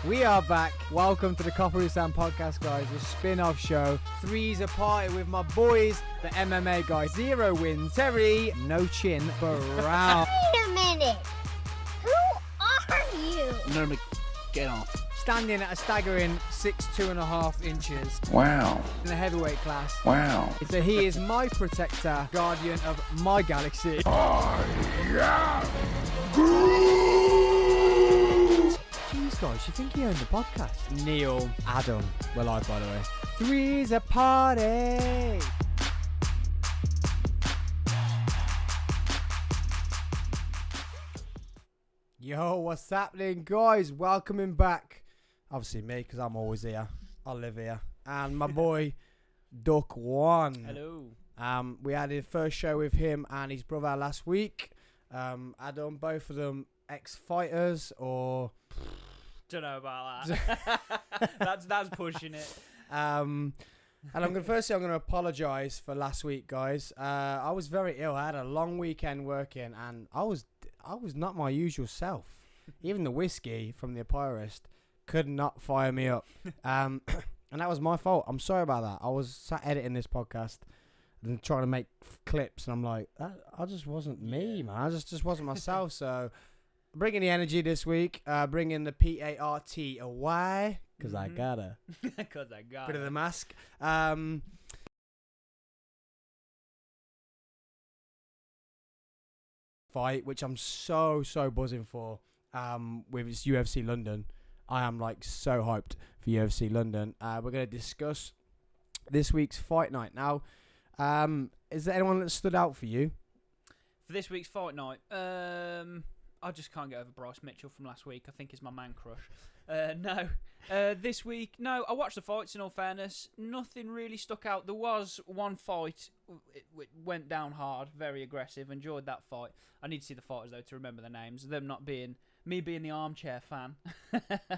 We are back. Welcome to the Coffee with Sam podcast, guys. A spin-off show. Three's a party with my boys, the MMA guys. 0 wins. Terry, no chin, Brown. Wait a minute. Who are you? Nermic, get off. Standing at a staggering 6'2.5" inches. Wow. In the heavyweight class. Wow. So he is my protector, guardian of my galaxy. Yeah. Jeez, guys, you think he owns the podcast? Neil, Adam, we're live, by the way. Three's a party. Yo, what's happening, guys? Welcoming back. Obviously me, because I'm always here. I live here. And my boy, Duck One. Hello. We had his first show with him and his brother last week. Adam, both of them ex-fighters or... Don't know about that. that's pushing it. And I'm gonna apologise for last week, guys. I was very ill. I had a long weekend working, and I was not my usual self. Even the whiskey from the Apiarist could not fire me up. And that was my fault. I'm sorry about that. I was sat editing this podcast and trying to make clips, and I'm like, I just wasn't me, man. I just wasn't myself. So bringing the energy this week, bringing the PART away, because I gotta. Because I got Bit of the mask. Fight, which I'm so buzzing for, with its UFC London. I am like so hyped for UFC London. We're going to discuss this week's fight night. Now, is there anyone that stood out for you? For this week's fight night, I just can't get over Bryce Mitchell from last week. I think he's my man crush. This week, no, I watched the fights in all fairness. Nothing really stuck out. There was one fight, it went down hard, very aggressive. Enjoyed that fight. I need to see the fighters, though, to remember their names. Them not being... Me being the armchair fan.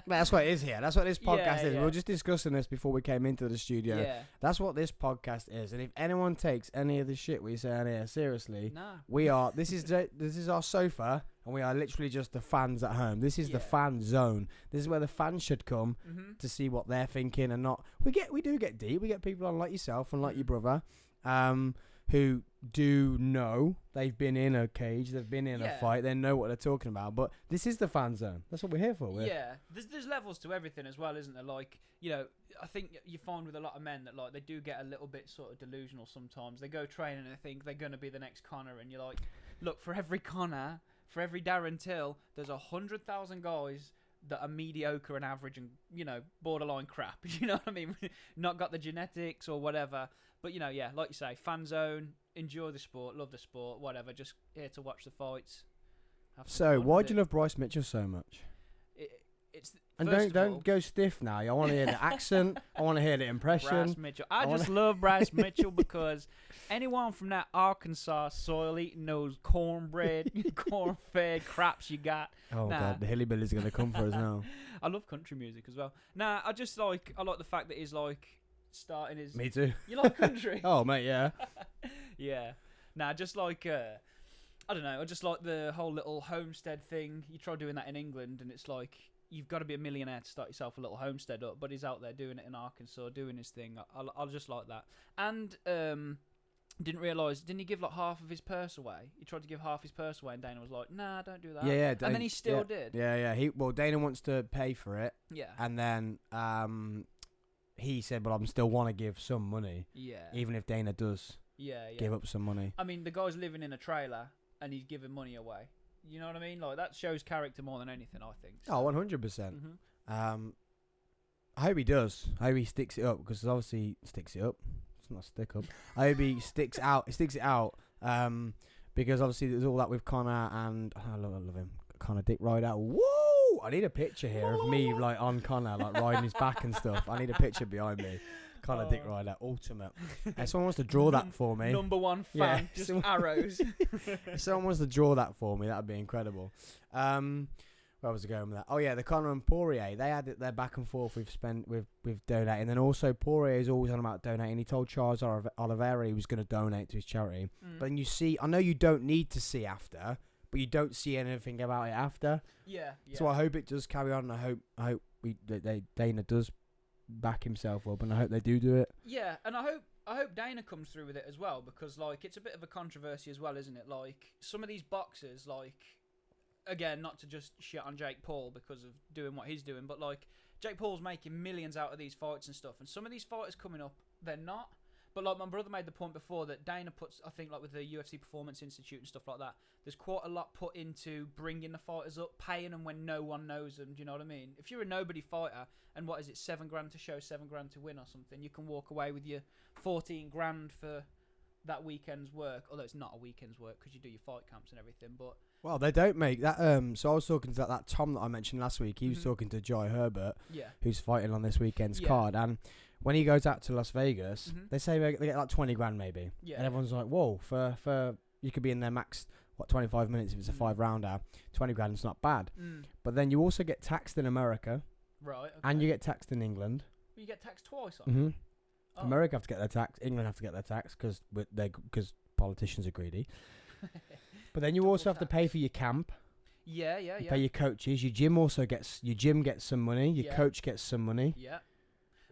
That's what it is here. That's what this podcast is. Yeah. We were just discussing this before we came into the studio. Yeah. That's what this podcast is. And if anyone takes any of the shit we say on here seriously, Nah. we are. This is our sofa, and we are literally just the fans at home. This is the fan zone. This is where the fans should come to see what they're thinking, and not. We do get deep. We get people on like yourself and like your brother, who do know they've been in a cage, they've been in a fight, they know what they're talking about. But this is the fan zone. That's what we're here for. There's levels to everything as well, isn't there? Like, you know, I think you find with a lot of men that, like, they do get a little bit sort of delusional sometimes. They go train and they think they're going to be the next Connor, and you're like, look, for every Connor, for every Darren Till, there's 100,000 guys that are mediocre and average and, you know, borderline crap. You know what I mean? Not got the genetics or whatever. But, you know, yeah, like you say, fan zone, enjoy the sport, love the sport, whatever. Just here to watch the fights. So, why do you love Bryce Mitchell so much? And don't go stiff now. I want to hear the accent. I want to hear the impression. Bryce Mitchell. I just love Bryce Mitchell because anyone from that Arkansas soil eating those cornbread, corn-fed craps you got. Oh, God, the hillbillies are going to come for us now. I love country music as well. Nah, I like the fact that he's like starting his... Me too. You like country? Oh, mate, yeah. Yeah. Nah, just like... I don't know. I just like the whole little homestead thing. You try doing that in England, and it's like you've got to be a millionaire to start yourself a little homestead up. But he's out there doing it in Arkansas, doing his thing. I'll just like that. And didn't he give like half of his purse away? He tried to give half his purse away, and Dana was like, "Nah, don't do that." Yeah. And then he still did. Yeah. Dana wants to pay for it. Yeah. And then he said, "But I'm still want to give some money." Yeah. Even if Dana does. Give up some money. I mean, the guy's living in a trailer and he's giving money away. You know what I mean? Like, that shows character more than anything, I think. So. Oh, 100%. I hope he does. I hope he sticks it up, because obviously sticks it up. It's not a stick up. I hope he sticks it out. Because obviously there's all that with Connor, and I love him. Connor Dick Rider. Woo! I need a picture here of me like on Connor, like riding his back and stuff. I need a picture behind me. Connor Dick Rider, ultimate. Someone wants to draw that for me. Number one fan, just arrows. If someone wants to draw that for me, that would be incredible. Where was I going with that? Oh yeah, the Conor and Poirier. They had their back and forth with donating, and then also Poirier is always on about donating. He told Charles Oliveira he was going to donate to his charity. But then you see, I know you don't need to see after, but you don't see anything about it after. Yeah. So I hope it does carry on. I hope Dana does back himself up, and I hope they do it. Yeah, and I hope Dana comes through with it as well, because like it's a bit of a controversy as well, isn't it? Like some of these boxers, like again, not to just shit on Jake Paul because of doing what he's doing, but like Jake Paul's making millions out of these fights and stuff, and some of these fighters coming up, they're not. But like my brother made the point before that Dana puts, I think like with the UFC Performance Institute and stuff like that, there's quite a lot put into bringing the fighters up, paying them when no one knows them. Do you know what I mean? If you're a nobody fighter and what is it, $7,000 to show, $7,000 to win or something, you can walk away with your 14 grand for that weekend's work. Although it's not a weekend's work because you do your fight camps and everything. But Well, they don't make that. So I was talking to that Tom that I mentioned last week. He was talking to Jai Herbert, yeah, who's fighting on this weekend's Yeah. card, and when he goes out to Las Vegas, they say they get like 20 grand maybe, yeah, and everyone's like, "Whoa!" For you could be in there max 25 minutes if it's a 5-rounder. 20 grand is not bad, but then you also get taxed in America, right, okay. and you get taxed in England. You get taxed twice on. Oh. America have to get their tax. England have to get their tax because politicians are greedy. But then you Double also have to pay tax. for your camp. Yeah. You pay your coaches. Your gym also gets some money. Your Yeah. coach gets some money. Yeah.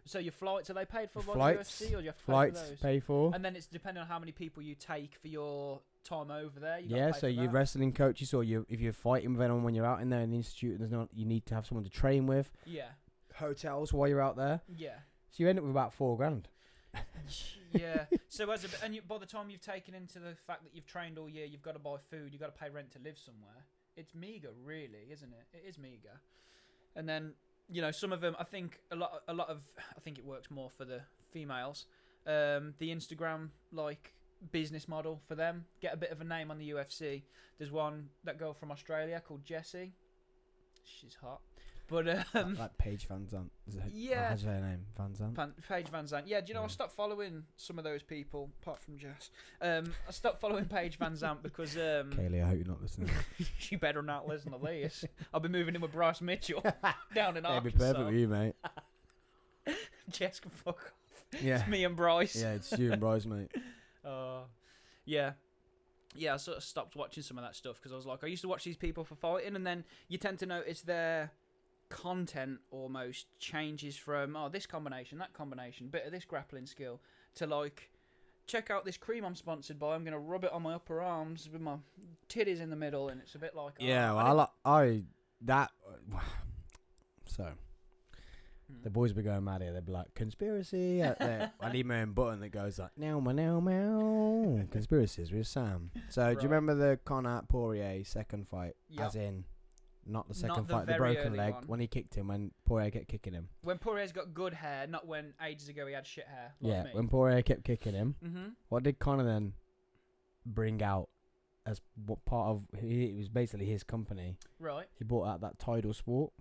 So your flights, are they paid for by the Flights, UFC, or do you have to flights pay for those? pay for. And then it's depending on how many people you take for your time over there. You Yeah, so your that. wrestling coaches, or if you're fighting with anyone when you're out in there in the institute, you need to have someone to train with. Yeah. Hotels while you're out there. Yeah. So you end up with about $4,000. Yeah. So by the time you've taken into the fact that you've trained all year, you've got to buy food, you've got to pay rent to live somewhere. It's meager, really, isn't it? It is meager. And then some of them, I think a lot of I think it works more for the females. The Instagram business model for them, get a bit of a name on the UFC. There's one, that girl from Australia called Jessie. She's hot. But like Paige Van Zandt. Yeah. How's her name? Van Zandt? Paige Van Zandt. Yeah, do you know, I stopped following some of those people, apart from Jess. I stopped following Paige Van Zandt because... Kaylee, I hope you're not listening. She better not listen to this. I'll be moving in with Bryce Mitchell down in That'd be Arkansas. perfect with you, mate. Jess can fuck off. Yeah. It's me and Bryce. Yeah, it's you and Bryce, mate. Yeah. Yeah, I sort of stopped watching some of that stuff because I was like, I used to watch these people for fighting, and then you tend to notice their content almost changes from this combination, that combination, bit of this grappling skill, to check out this cream I'm sponsored by. I'm gonna rub it on my upper arms with my titties in the middle, and it's a bit like so the boys be going mad here. They'd be like, conspiracy. I need my own button that goes like meow meow meow. Conspiracies with Sam. So do you remember the Conor Poirier second fight? Yep. As in, not the Not second the fight, the very broken early leg one. when he kicked him. When Poirier kept kicking him. when Poirier's got good hair, not when ages ago he had shit hair. Yeah, Me. when Poirier kept kicking him. Mm-hmm. What did Conor then bring out as what part of? It was basically his company. Right. He brought out that Tidal Sport,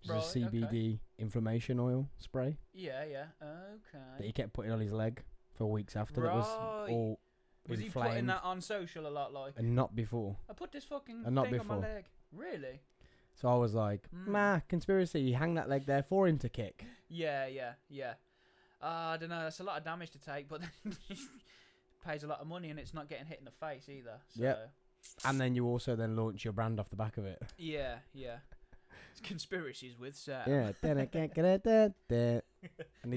which is a Right, CBD okay. inflammation oil spray Yeah. that Okay. he kept putting on his leg for weeks after. That was Right. all Was he inflamed. putting that on social a lot? Like, And not before. I put this fucking And not thing on before. my leg. Really? So I was like, conspiracy. You hang that leg there for him to kick. Yeah. I don't know. That's a lot of damage to take, but then pays a lot of money, and it's not getting hit in the face either. So. Yep. And then you also then launch your brand off the back of it. Yeah. It's conspiracies with Sam. Yeah. And Need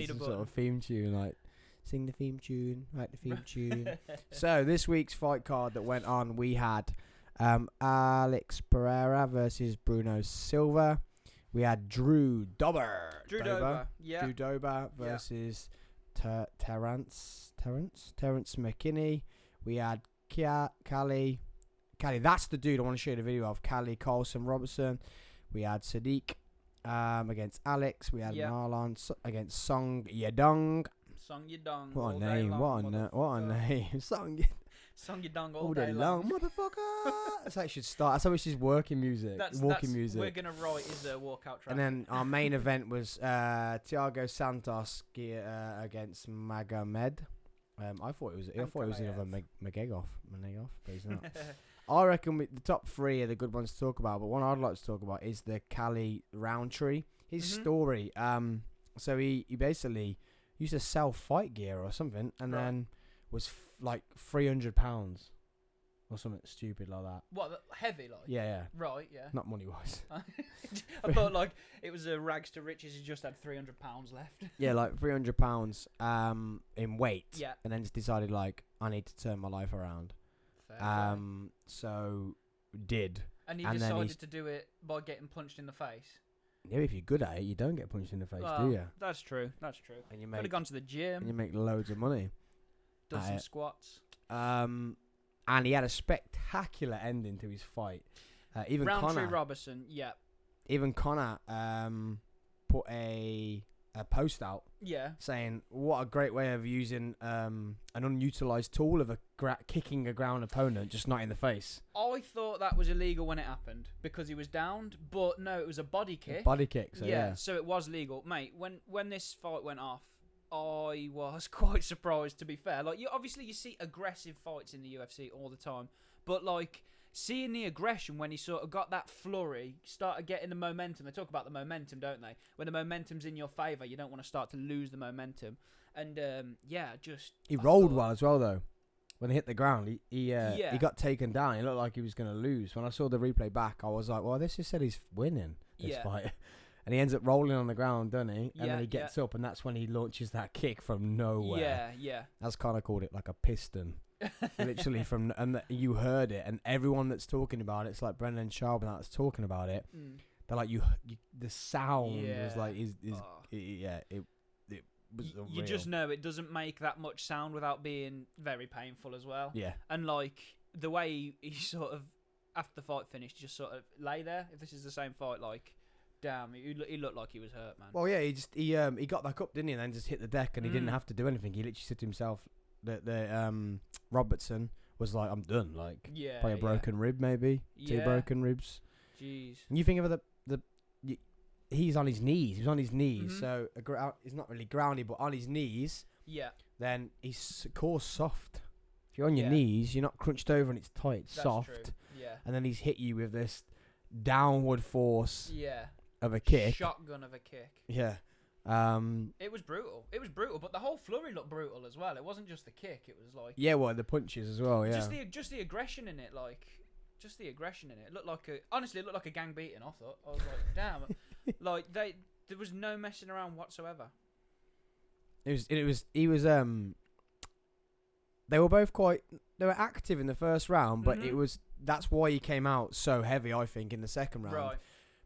it's a a sort button. of theme tune, like sing the theme tune, write the theme tune. So this week's fight card that went on, we had Alex Pereira versus Bruno Silva. We had Drew Dober. Yeah. Drew Dober versus Terrence McKinney. We had Callie, that's the dude I want to show you the video of. Callie Carlson Robertson. We had Sadiq against Alex. We had Marlon against Song Yadong. Song Yadong. What all a day name! long, What a motherfucker. name! Song Song Yadong all day long, motherfucker. That's how it should start. That's how it's just working music. Music. We're gonna write is a walkout track. And then our main event was Thiago Santos against Magomed. I thought it was another Magegoff, but he's not. I reckon the top three are the good ones to talk about, but one I'd like to talk about is the Cali Roundtree. His story. So he basically used to sell fight gear or something, and then was like £300 or or something stupid like that. What, heavy, like? Yeah. Right, yeah. Not money wise. I thought, like, it was a rags to riches. He just had £300 left. Yeah, like £300 in weight. Yeah. And then just decided like I need to turn my life around. Fair play. So did. And he and then decided to do it by getting punched in the face. Yeah, if you're good at it, you don't get punched in the face, Well, do you? That's true. That's true. And you Could make have gone to the gym. and you make loads of money. Done at some it. squats. And he had a spectacular ending to his fight. Even Roundtree Connor, Robertson. Yeah. put a post out Yeah. saying what a great way of using an unutilized tool of kicking a ground opponent, just not in the face. I thought that was illegal when it happened because he was downed, but no, it was a body kick. Body kick. So yeah. So it was legal, mate. When this fight went off, I was quite surprised. To be fair, like you see aggressive fights in the UFC all the time, but like seeing the aggression when he sort of got that flurry, started getting the momentum. They talk about the momentum, don't they? When the momentum's in your favour, you don't want to start to lose the momentum. And He rolled well as well though. When he hit the ground, he got taken down. He looked like he was going to lose. When I saw the replay back, I was like, well, this just said he's winning this fight. And he ends up rolling on the ground, doesn't he? And then he gets up, and that's when he launches that kick from nowhere. Yeah. That's kind of called it like a piston. Literally you heard it, and everyone that's talking about it, it's like Brendan Schaub and that's talking about it. They're like, the sound was like, it was you just know it doesn't make that much sound without being very painful as well. Yeah. And like the way he sort of after the fight finished, just sort of lay there. If this is the same fight, like, damn, he looked like he was hurt, man. Well, yeah, he got back up, didn't he? And then just hit the deck, and he didn't have to do anything. He literally said to himself that Robertson was like, I'm done. Like, probably a broken rib, maybe 2 broken ribs. Jeez. And you think of he's on his knees. He was on his knees, so he's not really grounded, but on his knees. Yeah. Then he's core's soft. If you're on your knees, you're not crunched over and it's tight, it's soft. True. Yeah. And then he's hit you with this downward force. Yeah. Of a kick. Shotgun of a kick. Yeah. It was brutal. But the whole flurry looked brutal as well. It wasn't just the kick. It was like the punches as well. Yeah. Just the aggression in it, like just the aggression in it. It looked like a gang beating. I thought. I was like, damn. Like there was no messing around whatsoever. He was they were both they were active in the first round, but that's why he came out so heavy, I think, in the second round. Right.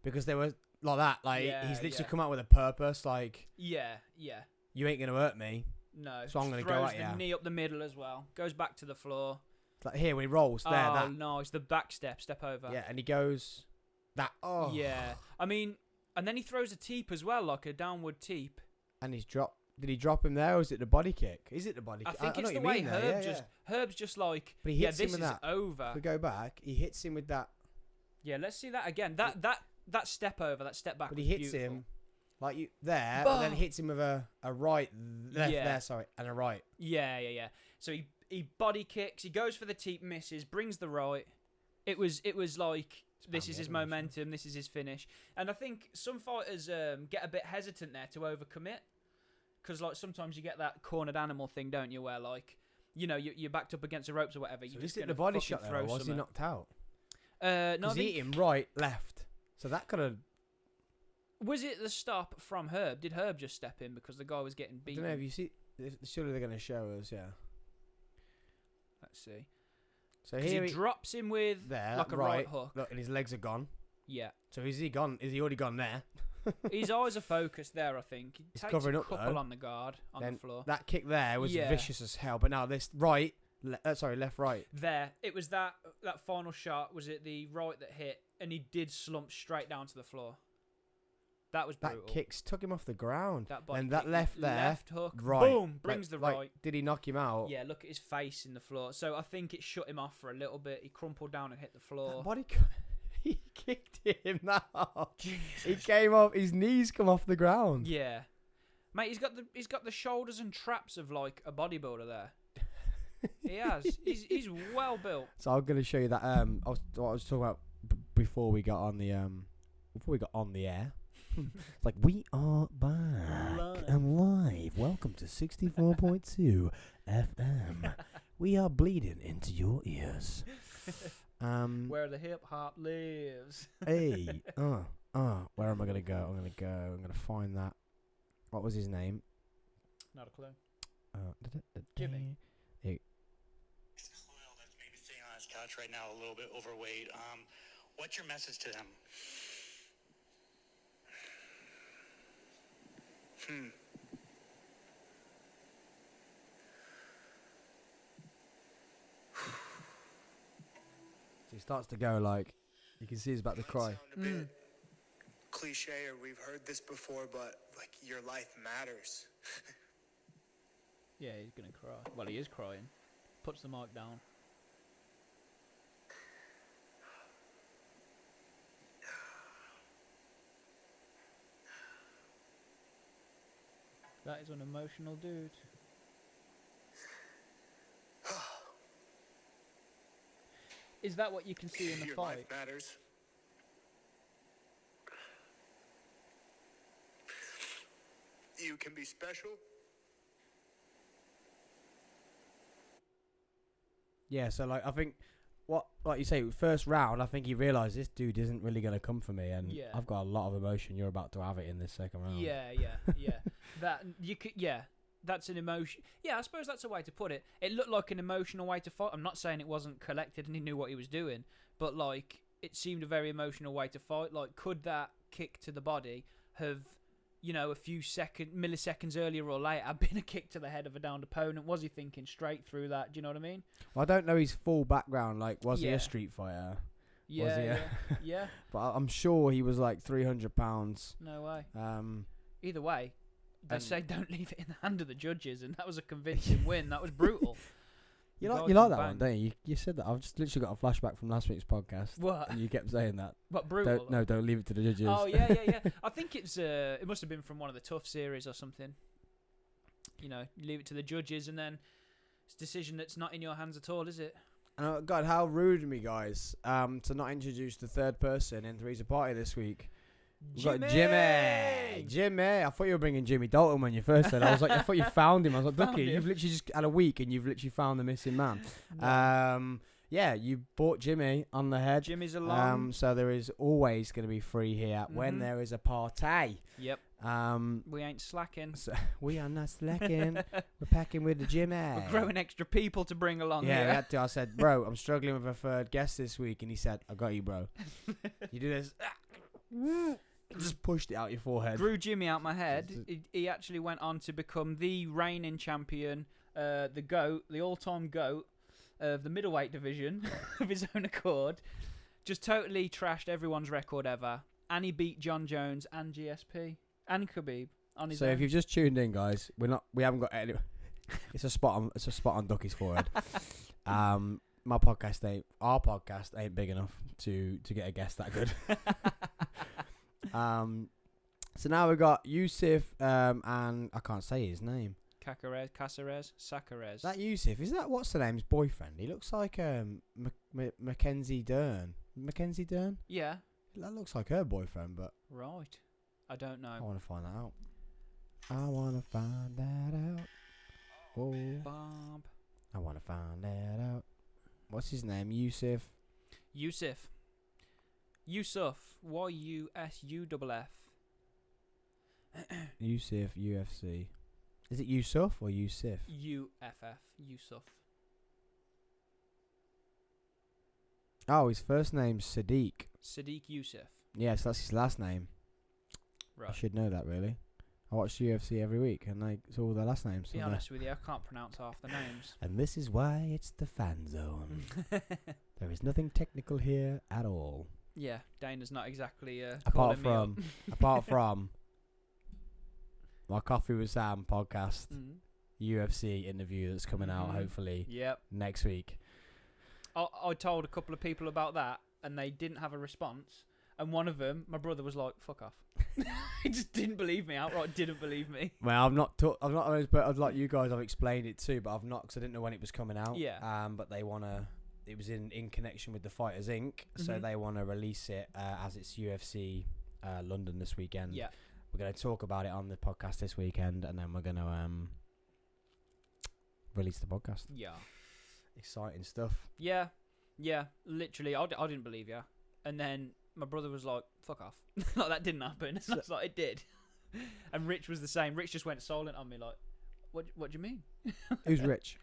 Because they were like that. Like he's literally come out with a purpose, like you ain't gonna hurt me. No. So I'm gonna go throws at the you. knee up the middle as well. Goes back to the floor. It's like here when he rolls there. Oh no, it's the back step over. Yeah, and he goes that. Oh yeah. I mean, and then he throws a teep as well, like a downward teep. And he's dropped. Did he drop him there, or is it the body kick? Is it the body kick? I think it's the way Herb's just like, but he hits him this with is that. over. If we go back, he hits him with that. Yeah, let's see that again. That step over, that step back. But was he hits beautiful. him like you there, and then hits him with a right left there, and a right. Yeah. So he body kicks, he goes for the teep, misses, brings the right. It was like this is his momentum, this is his finish. And I think some fighters get a bit hesitant there to overcommit. Because like sometimes you get that cornered animal thing, don't you? Where like, you're backed up against the ropes or whatever. So is it the body shot there, or was he knocked out? No, he hit him right, left. So that could have. Was it the stop from Herb? Did Herb just step in because the guy was getting beaten? I don't know if you see. Surely they're going to show us, yeah. Let's see. So here he drops him with like a right hook. Look, and his legs are gone. Yeah. So is he gone? Is he already gone there? His eyes are focused there, I think. He takes covering a up couple though. on the guard, on the floor. That kick there was vicious as hell. But now this left, right. There, it was that final shot. Was it the right that hit? And he did slump straight down to the floor. That was brutal. That kick took him off the ground. And that left there. Left hook. Right. Boom. Brings the right. Did he knock him out? Yeah, look at his face in the floor. So I think it shut him off for a little bit. He crumpled down and hit the floor. He kicked him now. He came off. His knees come off the ground. Yeah, mate. He's got the shoulders and traps of like a bodybuilder there. He has. He's well built. So I'm gonna show you that. What I was talking about before we got on the air. It's like we are back and live. Welcome to 64.2 FM. We are bleeding into your ears. Where the hip hop lives. Hey, where am I gonna go? I'm gonna find that. What was his name? Not a clue. Jimmy. Kyle that's maybe sitting on his couch right now, a little bit overweight. What's your message to them? He starts to go like, you can see he's about to cry. Sound a bit cliche, or we've heard this before, but like your life matters. Yeah, he's gonna cry. Well, he is crying. Puts the mic down. That is an emotional dude. Is that what you can see in the Your fight? life matters. You can be special. Yeah, so like I think like you say, first round, I think he realised this dude isn't really gonna come for me, and Yeah. I've got a lot of emotion. You're about to have it in this second round. Yeah. That you could. Yeah, that's an emotion. Yeah, I suppose that's a way to put it. It looked like an emotional way to fight. I'm not saying it wasn't collected and he knew what he was doing, but like it seemed a very emotional way to fight. Like, could that kick to the body have, you know, a few milliseconds earlier or later been a kick to the head of a downed opponent? Was he thinking straight through that? Do you know what I mean? Well, I don't know his full background. Like, was he Yeah. a street fighter? Yeah, he? yeah. But I'm sure he was like 300 pounds. No way. Um, Either way, they And- say don't leave it in the hand of the judges, and that was a convincing win. That was brutal. you The like guy you like can that one, bang. don't you? You said that. I've just literally got a flashback from last week's podcast, What? and you kept saying that. But brutal. Don't leave it to the judges. Oh yeah. I think it must have been from one of the Tough series or something. You know, you leave it to the judges, and then it's a decision that's not in your hands at all, is it? God, how rude of me, guys, to not introduce the third person in Three's a Party this week. We've got Jimmy. I thought you were bringing Jimmy Dalton when you first said. I was like, I thought you found him. I was like, Found Ducky, him. you've literally just had a week and you've literally found the missing man. Yeah, you bought Jimmy on the head. Jimmy's along. So there is always going to be free here when Mhm. there is a party. Yep. Um, We ain't slacking. so we are not slacking. We're packing with the Jimmy. We're growing extra people to bring along Yeah, we here. had to. I said, bro, I'm struggling with a third guest this week, and he said, I got you, bro. You do this. Just pushed it out your forehead. Grew Jimmy out my head. He actually went on to become the reigning champion, the GOAT, the all-time GOAT of the middleweight division of his own accord. Just totally trashed everyone's record ever. And he beat John Jones and GSP and Khabib on his So own. if you've just tuned in, guys, we haven't got any. It's a spot on Ducky's forehead. Our podcast ain't big enough to get a guest that good. So now we've got Yusuf, and I can't say his name. Caceres. That Yusuf, is that what's the name's boyfriend? He looks like Mackenzie Dern. Mackenzie Dern? Yeah, That looks like her boyfriend, but right. I don't I know. want to find that out. I want to find that out. Oh, Bob. I want to find that out. What's his name? Yusuf. Yusuf. Yusuff. Yusuf UFC. Is it Yusuf or Yusuf? UFF. Yusuf. Oh, his first name's Sadiq. Sadiq Yusuf. Yes, that's his last name. I Right. should know that, really. I watch UFC every week, and it's all their last names. Be on there. honest with you, I can't pronounce half the names. And this is why it's the fan zone. There is nothing technical here at all. Yeah, Dana's not exactly Apart calling me apart from my Coffee with Sam podcast, up. UFC interview that's coming out Mhm. hopefully Yep. next week. I told a couple of people about that, and they didn't have a response. And one of them, my brother, was like, "Fuck off." He just didn't believe me outright. Didn't believe me. Well, I've not but like you guys, I've explained it too, but I've not because I didn't know when it was coming out. Yeah. But they wanna. It was in connection with the Fighters Inc. So Mhm. they want to release it as it's UFC London this weekend. Yeah. We're gonna talk about it on the podcast this weekend, and then we're gonna release the podcast. Yeah. Exciting stuff. Yeah. Yeah, literally, I didn't believe you. And then my brother was like, fuck off. Like, that didn't happen. And I was like, it did. And Rich was the same. Rich just went silent on me, like, what do you mean? Who's Rich?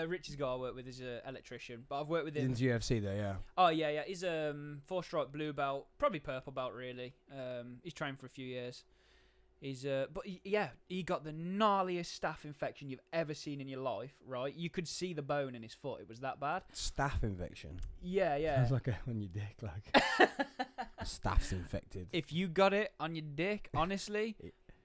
Rich is a guy I work with. He's an electrician. But I've worked with He's him. into UFC though, yeah. Oh, yeah. He's 4-stripe blue belt. Probably purple belt, really. He's trained for a few years. He got the gnarliest staph infection you've ever seen in your life, right? You could see the bone in his foot. It was that bad. Staph infection. Yeah. Sounds like on your dick, like staph's infected. If you got it on your dick, honestly,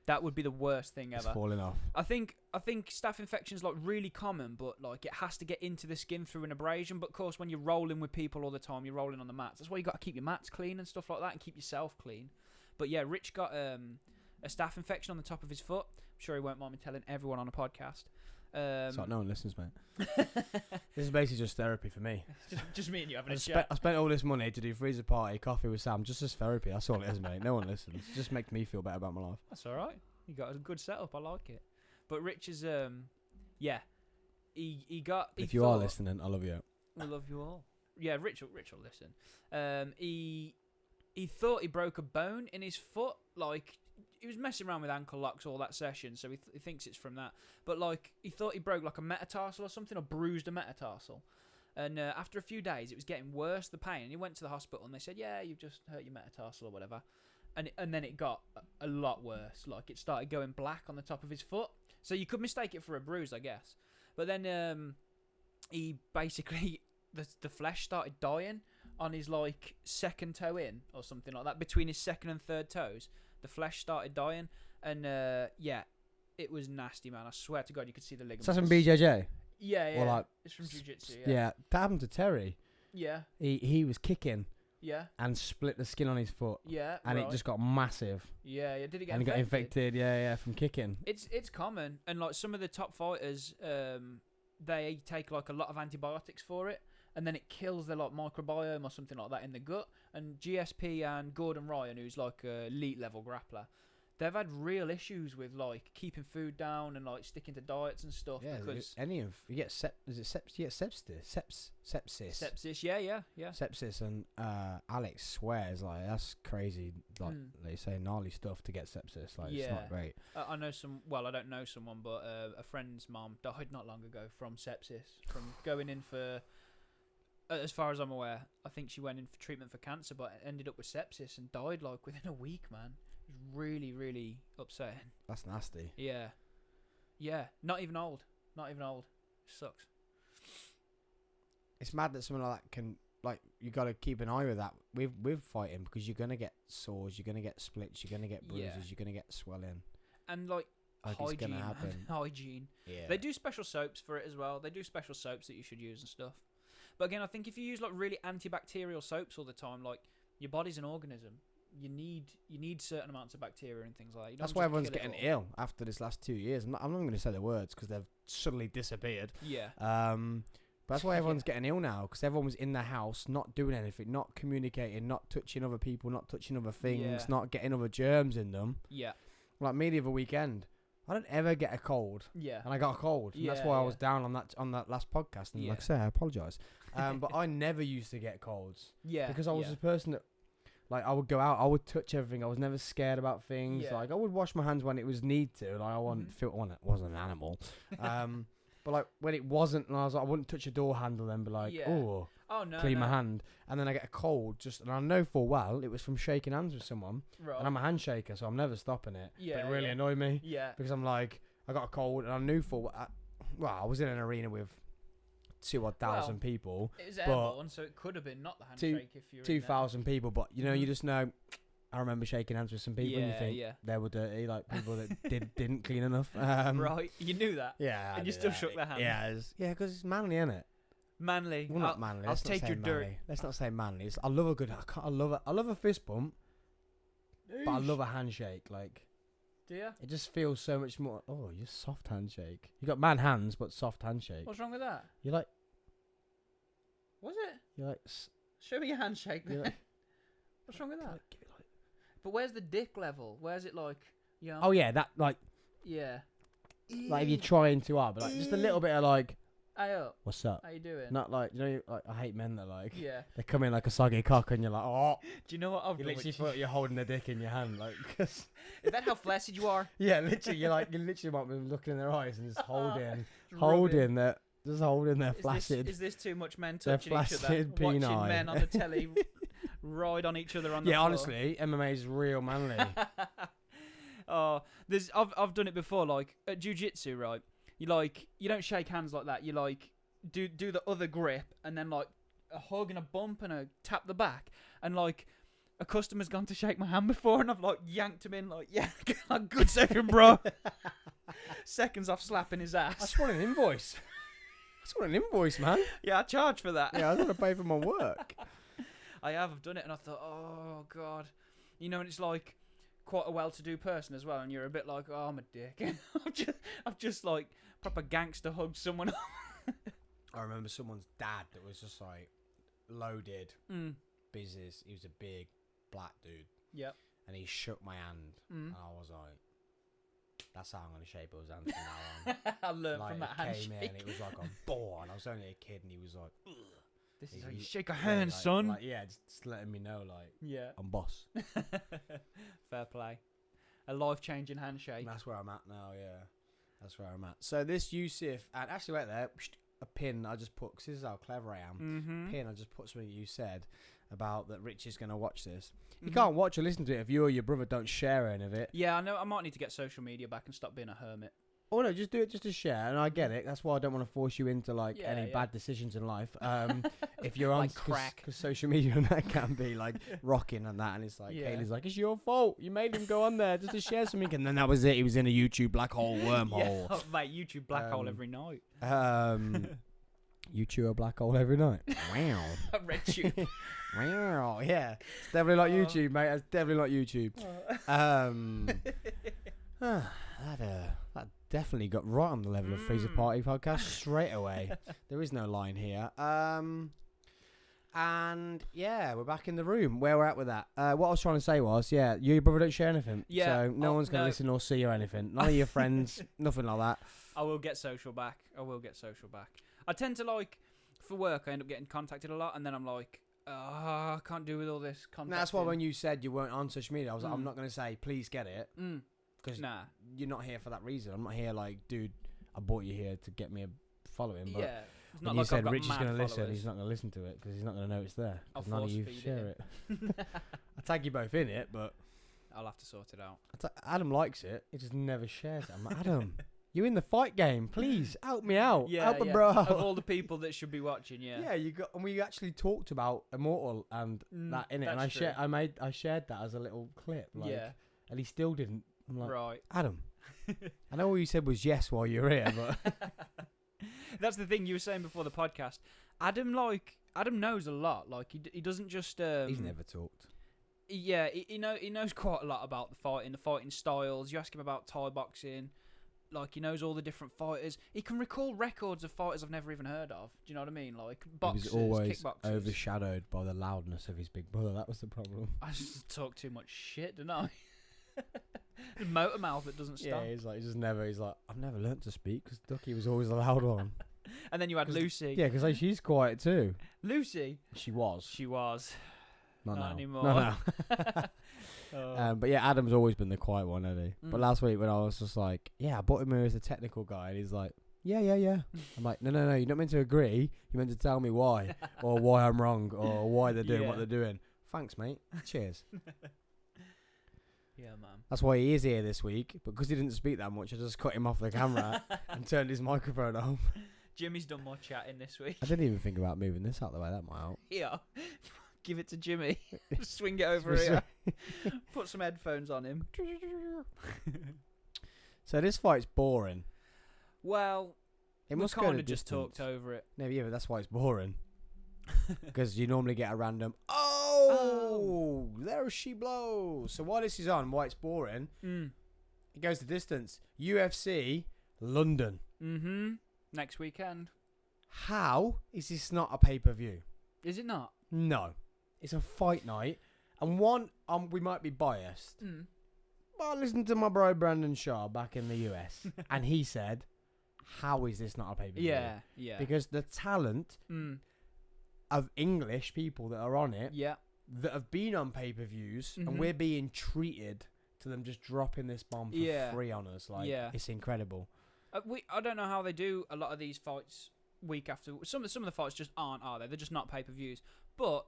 that would be the worst thing It's ever. falling off. I think staph infection's like really common, but like it has to get into the skin through an abrasion. But of course, when you're rolling with people all the time, you're rolling on the mats. That's why you got to keep your mats clean and stuff like that, and keep yourself clean. But yeah, Rich got a staph infection on the top of his foot. I'm sure he won't mind me telling everyone on a podcast. So no one listens, mate. This is basically just therapy for me. just me and you having a chat. I spent all this money to do freezer party, coffee with Sam, just as therapy. That's all it is, mate. No one listens. It just makes me feel better about my life. That's all right. You got a good setup. I like it. But Rich is he Are listening, I love you. I love you all. Yeah, Rich will listen. He thought he broke a bone in his foot. Like, he was messing around with ankle locks all that session, so he thinks it's from that. But like, he thought he broke like a metatarsal or something, or bruised a metatarsal. And after a few days, it was getting worse, the pain. And he went to the hospital, and they said, "Yeah, you've just hurt your metatarsal or whatever." And then it got a lot worse. Like, it started going black on the top of his foot. So you could mistake it for a bruise, I guess. But then he basically the flesh started dying on his like second toe in or something like that, between his second and third toes. The flesh started dying, and it was nasty, man. I swear to God, you could see the ligaments. Is that some BJJ? Yeah. Or like, it's from jiu-jitsu. Yeah, that happened to Terry. Yeah. He was kicking. Yeah. And split the skin on his foot. Yeah. And it just got massive. Yeah. Did it get infected? And he got infected, yeah, from kicking. It's common, and like some of the top fighters, they take like a lot of antibiotics for it, and then it kills their like microbiome or something like that in the gut. And GSP and Gordon Ryan, who's like a elite level grappler, they've had real issues with like keeping food down and like sticking to diets and stuff. Yeah, because you get sepsis. Sepsis, yeah. Sepsis, and Alex swears like that's crazy. Like they say gnarly stuff to get sepsis. Like it's not great. I know I don't know someone, but a friend's mom died not long ago from sepsis, from going in for. As far as I'm aware, I think she went in for treatment for cancer, but ended up with sepsis and died like within a week, man. It was really, really upsetting. That's nasty. Yeah. Not even old. Sucks. It's mad that something like that can, like, you got to keep an eye with that with fighting, because you're gonna get sores, you're gonna get splits, you're gonna get bruises, you're gonna get swelling, and like it's gonna happen. Hygiene. Yeah. They do special soaps for it as well. They do special soaps that you should use and stuff. But again, I think if you use like really antibacterial soaps all the time, like, your body's an organism. You need certain amounts of bacteria and things like that. That's why everyone's getting ill after this last 2 years. I'm not going to say the words because they've suddenly disappeared. Yeah. But that's why everyone's getting ill now, because everyone was in the house, not doing anything, not communicating, not touching other people, not touching other things, not getting other germs in them. Yeah. Like me the other weekend, I don't ever get a cold. Yeah. And I got a cold. And that's why I was down on that last podcast. And like I say, I apologise. But I never used to get colds. Yeah. Because I was a person that, like, I would go out, I would touch everything. I was never scared about things. Yeah. Like, I would wash my hands when it was need to. Like, I wasn't an animal. But like when it wasn't, and I was like, I wouldn't touch a door handle then, be like, oh no, clean my hand. And then I get a cold, and I know full well it was from shaking hands with someone. Right. And I'm a handshaker, so I'm never stopping it. Yeah. But it really annoyed me. Yeah. Because I'm like, I got a cold, and I knew I was in an arena with 2,000 people. It was airborne, so it could have been not the handshake if you were 2,000 people, but you know, you just know. I remember shaking hands with some people, and you think they were dirty, like people that didn't clean enough. Right, you knew that. Yeah, and you still shook their hand. Yeah, because it's manly, isn't it? Manly. Well, not manly. I'll take your dirt. Let's not say manly. I love a good. I love a fist bump, but I love a handshake. Like, do you? It just feels so much more. Oh, you're soft handshake. You got man hands, but soft handshake. What's wrong with that? You're like. Was it? You're like. Show me your handshake then. Like, what's wrong with that? But where's the dick level? Where's it like? You know? Oh yeah, that like. Yeah. Like if you're trying too hard, but like just a little bit of like. Hey up. What's up? How you doing? Not like, you know, like, I hate men that like, Yeah. they come in like a soggy cock and you're like, oh. Do you know what I've You done? literally feel like you're holding a dick in your hand. Like, 'cause Is that how flaccid you are? yeah, literally, you literally might be looking in their eyes and just holding Rubbing. their, just holding their Is flaccid. Is this too much men Their touching each other? flaccid Watching peni. men on the telly ride on each other on the Yeah, floor? honestly, MMA is real manly. Oh, I've done it before. Like at jiu-jitsu, right? You don't shake hands like that. You like do the other grip and then like a hug and a bump and a tap the back. And like a customer's gone to shake my hand before and I've like yanked him in like, yeah, good second, bro. Seconds off slapping his I ass. just want an invoice. I just want an invoice, man. Yeah, I charge for that. Yeah, I want to pay for my work. I've done it and I thought, oh god, you know, and it's like quite a well-to-do person as well, and you're a bit like, oh, I'm a dick. I've just like proper gangster hugged someone. I remember someone's dad that was just like loaded, business. He was a big black dude. Yep. And he shook my hand, and I was like, "That's how I'm gonna shake those hands from now on." I learned Like, from that it came handshake. in, and it was like a bore, and I was only a kid, and he was like, "Ugh." This is He's how you l- shake a yeah, hand, like- son. Like, yeah, just letting me know, like, Yeah. I'm boss. Fair play. A life-changing handshake. And that's where I'm at now. Yeah, that's where I'm at. So this Yusuf, and actually, wait there, a pin. I just put, because this is how clever I am. Mm-hmm. Pin. I just put something you said about that. Rich is gonna watch this. You Mhm. can't watch or listen to it if you or your brother don't share any of it. Yeah, I know. I might need to get social media back and stop being a hermit. Oh no, just do it just to share, and I get it. That's why I don't want to force you into like Yeah, any yeah. bad decisions in life. If you're on Like crack. because social media and that can be like rocking and that, and it's like Yeah. Kaylee's like, it's your fault. You made him go on there just to share something, and then that was it. He was in a YouTube black hole wormhole. Yeah, oh, mate, YouTube black hole every night. YouTube a black hole every night. Wow. Red tube. Wow. Yeah, it's definitely like Oh. YouTube, mate. It's definitely like YouTube. That definitely got right on the level of Freezer Party podcast straight away. There is no line here. And yeah, we're back in the room. Where we're at with that. What I was trying to say was, yeah, you and your brother don't share anything. Yeah. So no one's gonna no. listen or see or anything. None of your friends, nothing like that. I will get social back. I tend to like, for work, I end up getting contacted a lot, and then I'm like, I can't do with all this contact. And that's why when you said you weren't on social media, I was like, I'm Mm. not gonna say please get it because Nah. you're not here for that reason. I'm not here like, dude, I bought you here to get me a following. But Yeah. It's when not you like said I've got Rich is mad going to listen, followers. he's not going to listen to it because he's not going to know it's there. I'll 'Cause none of force you feed share it. I tag you both in it, but I'll have to sort it out. Adam likes it. He just never shares it. I'm like, Adam, you in the fight game? Please help me out. help a bro out. Of all the people that should be watching, yeah. Yeah, you got, and we actually talked about Immortal and that in it, and that's I shared that as a little clip. Like, Yeah. and he still didn't. I'm like, Right. Adam, I know all you said was yes while you were here, but That's the thing you were saying before the podcast. Adam knows a lot. Like he doesn't just he's never talked. Yeah, he knows quite a lot about the fighting styles. You ask him about Thai boxing, like he knows all the different fighters. He can recall records of fighters I've never even heard of. Do you know what I mean? Like boxers, He was always kickboxers. overshadowed by the loudness of his big brother. That was the problem. I just talk too much shit, didn't I? Motor mouth that doesn't stop. Yeah, he's like, he's like, I've never learnt to speak because Ducky was always the loud one. And then you had 'Cause- Lucy. Yeah, because like, she's quiet too. Lucy. She was. She was. Not now. anymore. Not now. Oh. But yeah, Adam's always been the quiet one, hasn't he? But Mm. last week when I was just like, yeah, I bought him here as a technical guy, and he's like, yeah. I'm like, no, you're not meant to agree. You're meant to tell me why, or why I'm wrong, or why they're doing what Yeah. they're doing. Thanks, mate. Cheers. Yeah, man. That's why he is here this week. But because he didn't speak that much, I just cut him off the camera and turned his microphone off. Jimmy's done more chatting this week. I didn't even think about moving this out the way. That might help. Here, give it to Jimmy. Swing it over here. Put some headphones on him. So this fight's boring. Well, It we must go kind to of just distance. talked over it. No, yeah, but that's why it's boring. Because you normally get a random, oh, there she blows. So while this is on, why it's boring, it goes the distance. UFC, London. Mm-hmm. Next weekend. How is this not a pay-per-view? Is it not? No. It's a fight night. And one, we might be biased. Mm. But I listened to my bro Brandon Shaw back in the US. And he said, how is this not a pay-per-view? Yeah, yeah. Because the talent of English people that are on it, Yeah. that have been on pay-per-views, Mhm. and we're being treated to them just dropping this bomb for Yeah. free on us. Like, Yeah. it's incredible. I don't know how they do a lot of these fights week after. Some of the fights just aren't, are they? They're just not pay-per-views. But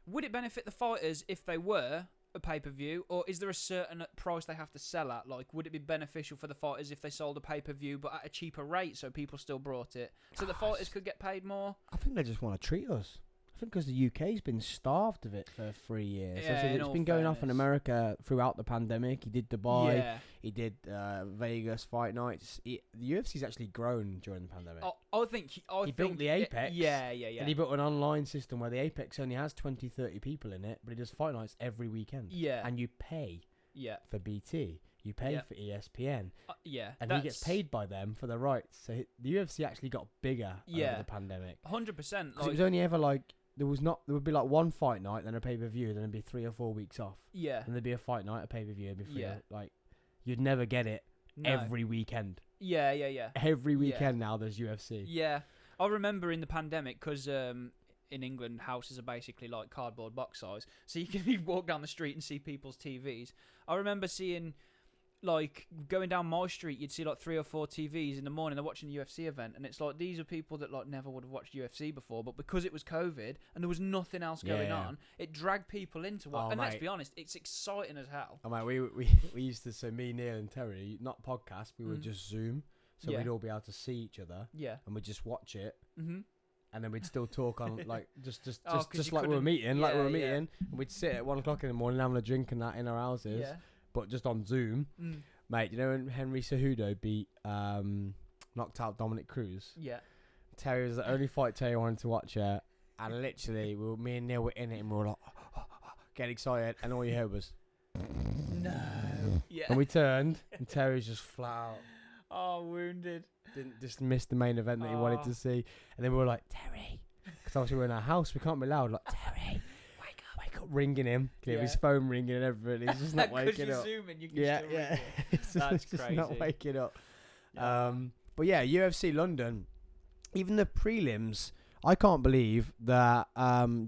would it benefit the fighters if they were a pay-per-view, or is there a certain price they have to sell at? Like, would it be beneficial for the fighters if they sold a pay-per-view but at a cheaper rate, so people still brought it, so the fighters could get paid more? I think they just want to treat us. I think because the UK's been starved of it for 3 years. Yeah, Obviously, in it's all been going off in fairness. America throughout the pandemic. He did Dubai. Yeah. He did Vegas fight nights. The UFC's actually grown during the pandemic. I think He built the Apex. Yeah. And he built an online system where the Apex only has 20, 30 people in it, but he does fight nights every weekend. Yeah. And you pay Yeah. for BT. You pay Yeah. for ESPN. Yeah. And he gets paid by them for the rights. So the UFC actually got bigger Yeah. over the pandemic. 100%. Because it was only ever like, there would be like one fight night, then a pay-per-view, then there'd be 3 or 4 weeks off. Yeah. And there'd be a fight night, a pay-per-view, it'd be 3 Yeah. like, you'd never get it No. every weekend. Yeah. Every weekend now there's UFC. Yeah, I remember in the pandemic because in England houses are basically like cardboard box size, so you can walk down the street and see people's TVs. I remember seeing, like, going down my street, you'd see like 3 or 4 TVs in the morning. They're watching a UFC event, and it's like these are people that like never would have watched UFC before, but because it was COVID and there was nothing else going Yeah. on, it dragged people into what. Oh, and let's mate. be honest, it's exciting as hell. Oh, mate, we used to, so me, Neil and Terry, not podcast, we would just Zoom, so Yeah. we'd all be able to see each other, Yeah. and we'd just watch it, Mhm. and then we'd still talk on, like, just Oh, 'cause you like we were couldn't- meeting, yeah. and we'd sit at 1 o'clock in the morning having a drink and that in our houses, Yeah. but just on Zoom. Mate, you know when Henry Cejudo beat, knocked out Dominic Cruz? Yeah. Terry was the only fight Terry wanted to watch it, and literally, me and Neil were in it, and we were like, getting excited, and all you heard was, No. Yeah. and we turned, and Terry's just flat out. Oh, wounded. Didn't just miss the main event that he wanted to see, and then we were like, Terry, because obviously we're in our house, we can't be loud, like, Terry, wake up, ringing him, Yeah. his phone ringing and everything, he's just not waking you're up. zooming, you can Yeah, still yeah, read it. It's That's just not crazy. waking up. Yeah. But yeah, UFC London, even the prelims, I can't believe that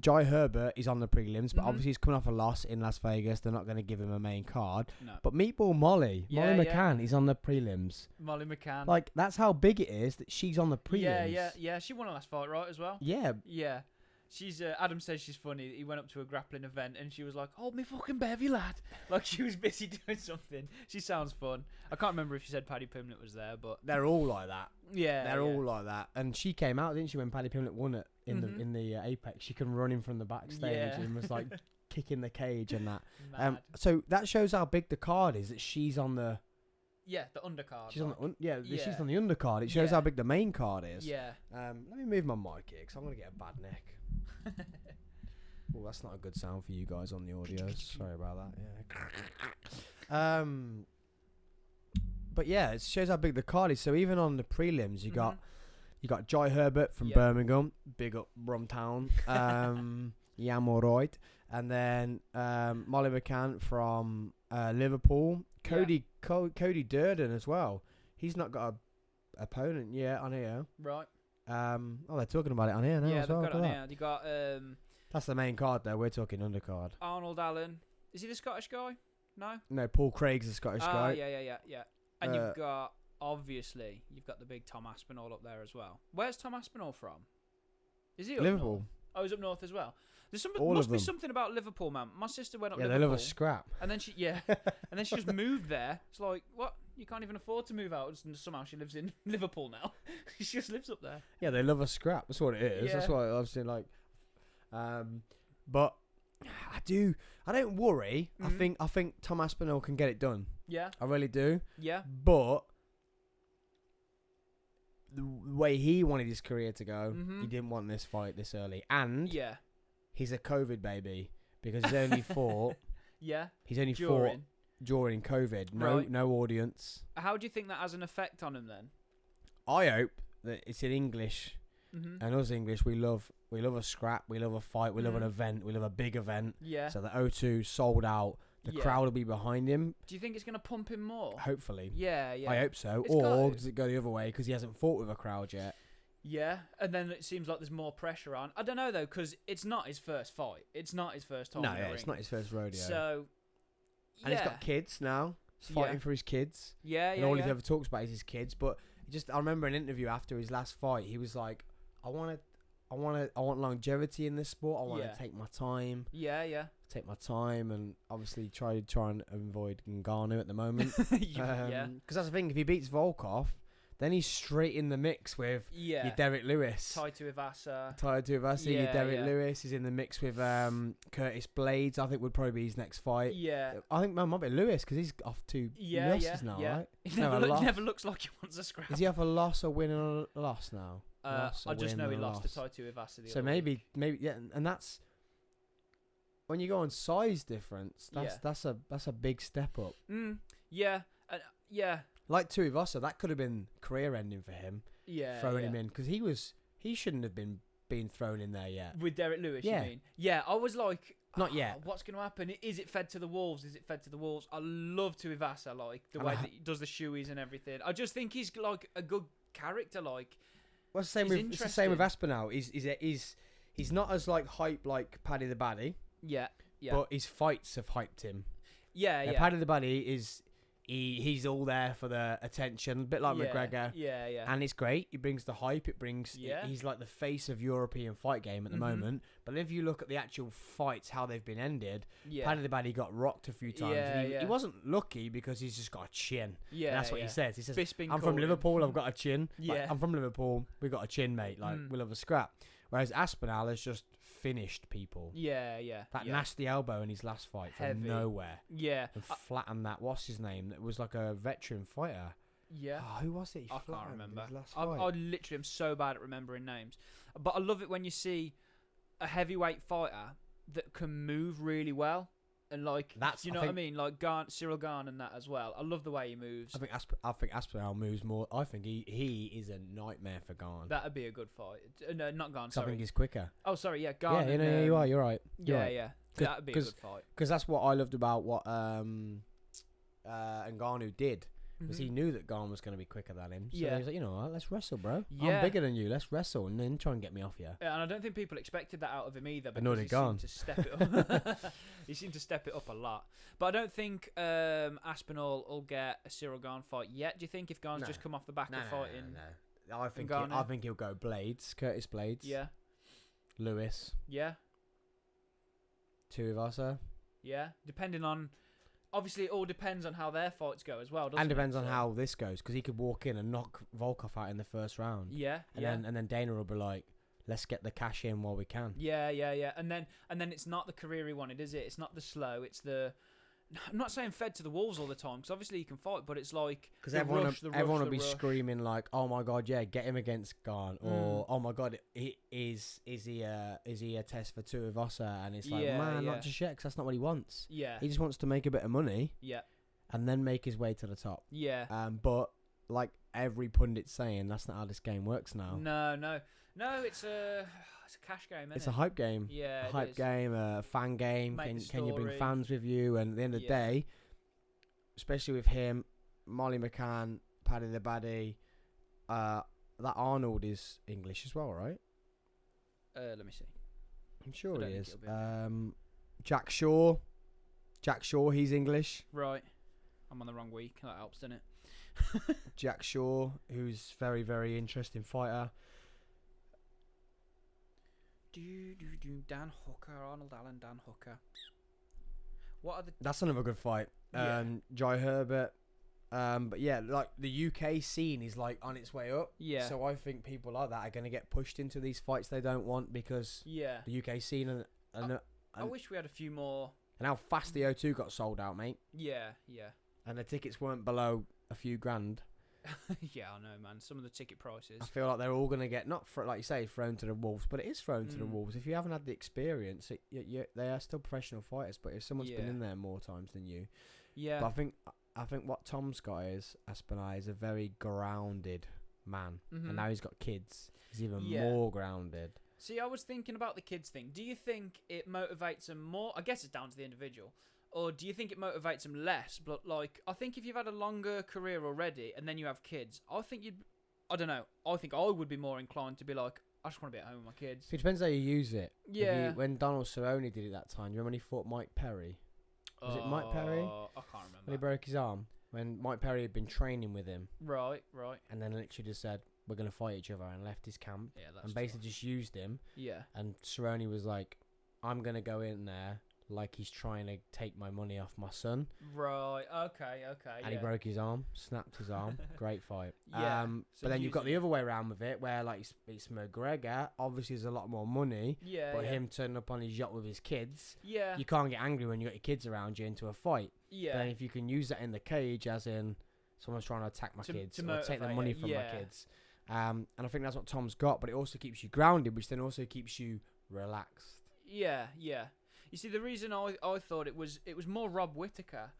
Jai Herbert is on the prelims, but Mhm. obviously he's coming off a loss in Las Vegas. They're not going to give him a main card. No. But Meatball Molly Yeah, yeah. McCann is on the prelims. Molly McCann. Like, that's how big it is that she's on the prelims. Yeah. She won her last fight, right, as well? Yeah. Yeah. She's Adam says she's funny. He went up to a grappling event and she was like, "Hold me fucking bevy, lad!" Like she was busy doing something. She sounds fun. I can't remember if she said Paddy Pimblett was there, but They're all like that. yeah, They're yeah. all like that. And she came out, didn't she, when Paddy Pimblett won it in Mhm. the Apex? She can run him from the backstage Yeah. and was like kicking the cage and that. Mad. So that shows how big the card is. That she's on the Yeah, the undercard. she's on like. the she's Yeah. on the undercard. It shows Yeah. how big the main card is. Yeah. Let me move my mic here because I'm gonna get a bad neck. Oh, that's not a good sound for you guys on the audio. Sorry about that. Yeah. But yeah, it shows how big the card is. So even on the prelims, you got Jai Herbert from Yeah. Birmingham, big up Brumtown. Yeah, I'm alright. And then Molly McCann from Liverpool. Cody Durden as well. He's not got a opponent yet on here. Right. They're talking about it on here now Yeah, as they've well. got it look on at here. You got that. That's the main card though. We're talking undercard. Arnold Allen. Is he the Scottish guy? No. No, Paul Craig's the Scottish guy. Yeah. And Uh, you've got the big Tom Aspinall up there as well. Where's Tom Aspinall from? Is he up Liverpool. north? Oh, he's up north as well. There's All must of be them. something about Liverpool, man. My sister went up Yeah, they Liverpool, love a scrap. and then she just moved there. It's like, what? You can't even afford to move out, and somehow she lives in Liverpool now. She just lives up there. Yeah, they love a scrap. That's what it is. That's Yeah. why obviously like. But I don't worry. Mhm. I think Tom Aspinall can get it done. Yeah, I really do. yeah, But the way he wanted his career to go, Mhm. he didn't want this fight this early, and yeah, he's a COVID baby because he's only fought. yeah. He's only fought During. during COVID. Right. No audience. How do you think that has an effect on him then? I hope that it's in English, Mm-hmm. and us English, we love a scrap, we love a fight, we love an Mhm. event, we love a big event. Yeah, So the O2 sold out The Yeah. crowd will be behind him. Do you think it's going to pump him more? Hopefully. Yeah, yeah. I hope so. It's Or got- does it go the other way because he hasn't fought with a crowd yet? Yeah, and then it seems like there's more pressure on. I don't know though, because it's not his first fight. It's not his first time. No, in the yeah, ring. it's not his first rodeo. So, yeah, And he's got kids now. He's fighting Yeah. for his kids. yeah, And yeah, all yeah. he ever talks about is his kids. But I remember an interview after his last fight. He was like, I want longevity in this sport. I want to Yeah. take my time. Yeah, yeah, And obviously try and avoid Ngannou at the moment. yeah, Because that's the thing. If he beats Volkov, then he's straight in the mix with yeah. your Derek Lewis. Tied to Ivasa. Tied to us. Your Yeah, Derek yeah. Lewis is in the mix with Curtis Blades. I think would probably be his next fight. Yeah, I think man might be Lewis because he's off to yeah, losses yeah, now, yeah. right? He No, never, a loss. never looks like he wants a scrap. Is he off a loss or win or a loss now? Loss, a I just win, know he and a lost to loss. Tied to Ivasa. So maybe yeah, and that's when you go on size difference. That's a big step up. Yeah, yeah, Like Tuivasa, that could have been career ending for him. yeah. Throwing yeah. him in because he shouldn't have been thrown in there yet. With Derek Lewis, Yeah. you mean? Yeah, I was like, Not yet. What's going to happen? Is it fed to the wolves? Is it fed to the wolves? I love Tuivasa, like the And way I- that he does the shoeies and everything. I just think he's like a good character. Like, Well, it's the same He's with Aspinall. He's not as like hype like Paddy the Baddy, yeah, yeah, but his fights have hyped him. yeah, Yeah, yeah. Paddy the Baddy he's all there for the attention, a bit like yeah, McGregor. Yeah, yeah. And it's great. He brings the hype. Yeah. He's like the face of European fight game at the Mhm. moment. But if you look at the actual fights, how they've been ended, yeah. Paddy the Baddy got rocked a few times. Yeah, and he yeah. wasn't lucky because he's just got a chin. yeah, And that's what yeah. he says. He says, Bisping I'm from called him. Liverpool, I've got a chin. Like, Yeah. I'm from Liverpool, we got a chin, mate. Like, Mm. we'll have a scrap. Whereas Aspinall has just finished people. Yeah, yeah. That yeah. nasty elbow in his last fight from Heavy. nowhere. Yeah, And flattened that, what's his name? That was like a veteran fighter. yeah. Oh, who was it? He I can't flattened remember. his last I fight. literally am so bad at remembering names, but I love it when you see a heavyweight fighter that can move really well, and like That's- you I know what I think- mean, like Cyril Gane and that as well. I love the way he moves. I think Aspinall moves more. I think he is a nightmare for Gane. That'd be a good fight. No, not Gane. I Sorry. think he's quicker. Oh, sorry. Yeah, Gane. Yeah, and, you are. You're right. You're Yeah, right. yeah. 'Cause- That'd be a 'cause- good fight. Because that's what I loved about what Ngannou did. Because he knew that Gane was going to be quicker than him. So Yeah. he was like, you know what, let's wrestle, bro. Yeah. I'm bigger than you. Let's wrestle and then try and get me off you. Yeah, and I don't think people expected that out of him either. But nor Because did he Gane. seemed to step it up. He seemed to step it up a lot. But I don't think Aspinall will get a Cyril Gane fight yet. Do you think if Gane's No. just come off the back of fighting? No. I think Ngannou? he'll go Blades, Curtis Blades, Yeah, Lewis, yeah, Tuivasa, yeah. Depending on, obviously, it all depends on how their fights go as well, doesn't and it? depends on So- how this goes because he could walk in and knock Volkov out in the first round, Yeah, and yeah. then Dana will be like, let's get the cash in while we can. Yeah, yeah, yeah. And then it's not the career he wanted, is it? It's not the slow. It's the. I'm not saying fed to the wolves all the time because obviously he can fight, but it's like Because the everyone rush, the will rush, be the rush. screaming like, "Oh my god, yeah, get him against Gane," or "Oh my god, is he a test for Tuivasa?" And it's like, Yeah, man, yeah. not just yet, because that's not what he wants. Yeah, He just wants to make a bit of money yeah, and then make his way to the top. yeah. But like every pundit's saying, that's not how this game works now. No. It's a cash game, isn't It's it? a hype game. Yeah, A it hype is. game, a fan game. Make the Can you bring story. fans with you? And at the end of the Yeah. day, especially with him, Molly McCann, Paddy the Baddy, that Arnold is English as well, right? Let me see. I'm sure don't he think is. it'll be Jack Shaw, he's English. Right, I'm on the wrong week. That helps, doesn't it? Jack Shaw, who's very, very interesting fighter. Dan Hooker, Arnold Allen, Dan Hooker. What are the? That's another good fight. Yeah. Jai Herbert. But yeah, like the UK scene is like on its way up. Yeah. So I think people like that are going to get pushed into these fights they don't want because Yeah. the UK scene and I wish we had a few more. how fast the O2 got sold out, mate. Yeah, yeah. And the tickets weren't below a few grand. Yeah, I know, man. Some of the ticket prices. I feel like they're all going to get, not like you say, thrown to the wolves, but it is thrown to the wolves. If you haven't had the experience, they are still professional fighters. But if someone's been Yeah. in there more times than you, Yeah. but I think what Tom's got is Aspinall is a very grounded man, Mhm. and now he's got kids. He's even Yeah. more grounded. See, I was thinking about the kids thing. Do you think it motivates them more? I guess it's down to the individual. Or do you think it motivates them less? But, like, I think if you've had a longer career already and then you have kids, I think I don't know. I think I would be more inclined to be like, I just want to be at home with my kids. It depends how you use it. Yeah. When Donald Cerrone did it that time, do you remember when he fought Mike Perry? Was it Mike Perry? I can't remember. When he broke his arm? When Mike Perry had been training with him. Right. And then literally just said, we're going to fight each other, and left his camp. Yeah, that's and basically just used him. Yeah. And Cerrone was like, I'm going to go in there like he's trying to take my money off my son. Right. Okay. And he broke his arm, snapped his arm. Great fight. Yeah. But then you've got the other way around with it, where like it's McGregor. Obviously, there's a lot more money. Yeah. But him turning up on his yacht with his kids. Yeah. You can't get angry when you got your kids around you into a fight. Yeah. But if you can use that in the cage, as in someone's trying to attack my kids or take the money from my kids. And I think that's what Tom's got. But it also keeps you grounded, which then also keeps you relaxed. Yeah. You see, the reason I thought it was more Rob Whittaker.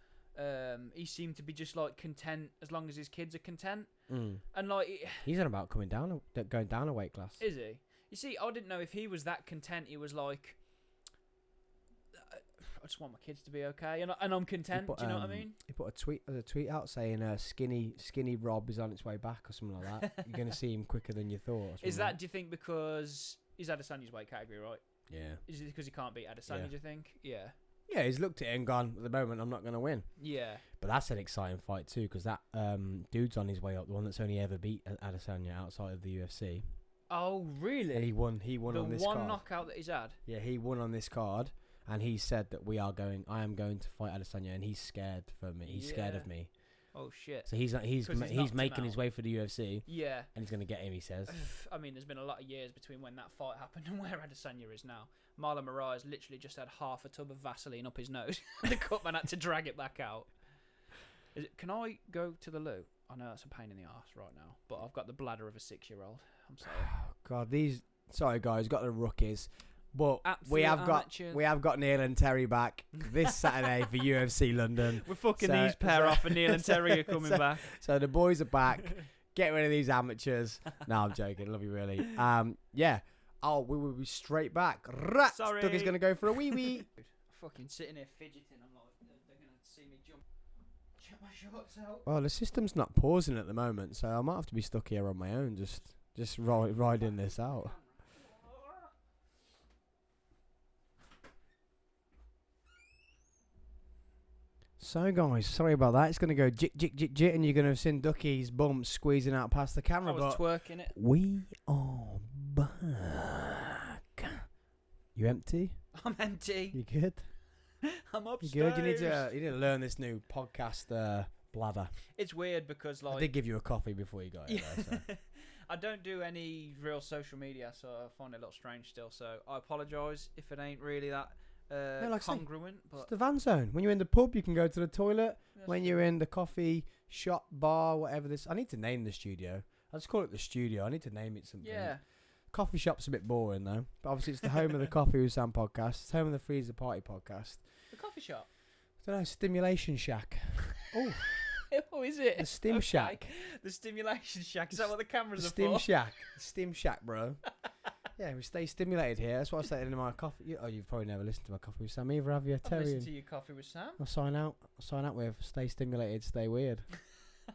He seemed to be just like content as long as his kids are content. And like he's on about going down a weight class. Is he? You see, I didn't know if he was that content. He was like, I just want my kids to be okay, and I'm content. Do you know what I mean? He put a tweet out saying skinny Rob is on its way back or something like that. You're gonna see him quicker than you thought. Is that? Do you think because he's Adesanya's weight category, right? Yeah. Is it because he can't beat Adesanya? Do you think? Yeah. Yeah, he's looked at it and gone, at the moment, I'm not going to win. Yeah. But that's an exciting fight too, because that dude's on his way up, the one that's only ever beat Adesanya outside of the UFC. Oh, really? And he won on this card. The one knockout that he's had? Yeah, he won on this card, and he said that I am going to fight Adesanya, and he's scared for me. He's scared of me. Oh, shit. So he's making his way for the UFC. Yeah. And he's going to get him, he says. I mean, there's been a lot of years between when that fight happened and where Adesanya is now. Marlon Moraes literally just had half a tub of Vaseline up his nose. The cutman had to drag it back out. Can I go to the loo? I know that's a pain in the arse right now, but I've got the bladder of a 6-year-old. I'm sorry. God, sorry guys, got the rookies. But Absolute we have got Neil and Terry back this Saturday for UFC London. We're fucking these pair off, and Neil and Terry are coming back. So the boys are back. Get rid of these amateurs. No, I'm joking. Love you really. Yeah. Oh, we will be straight back. Sorry. Dougie's gonna go for a wee. Fucking sitting here fidgeting. I'm like, they're gonna see me jump. Check my shorts out. Well, the system's not pausing at the moment, so I might have to be stuck here on my own, just riding this out. So guys, sorry about that. It's going to go jit jit jit jit, and you're going to have seen Ducky's bum squeezing out past the camera. I was twerking it. We are back. You empty? I'm empty. You good? I'm upstairs. You good? You need to learn this new podcast blather. It's weird because like I did give you a coffee before you got here. Though, so. I don't do any real social media, so I find it a little strange still. So I apologise if it ain't really that. Congruent, but it's the van zone. When you're in the pub, you can go to the toilet. When you're in the coffee shop, bar, whatever this, I need to name the studio. I just call it the studio. I need to name it something. Yeah. Coffee shop's a bit boring though, but obviously it's the home of the Coffee with Sam podcast. It's home of the Freezer Party podcast. The coffee shop. I don't know. Stimulation Shack. Oh. Oh, is it? The Stim Shack. The Stimulation Shack. Is that what the cameras are Stim for? Shack. Stim Shack, bro. Yeah, we stay stimulated here. That's what I said in my coffee. Oh, you've probably never listened to my Coffee with Sam either, have you, Terry? I've listened to your Coffee with Sam. I'll sign out with stay stimulated, stay weird.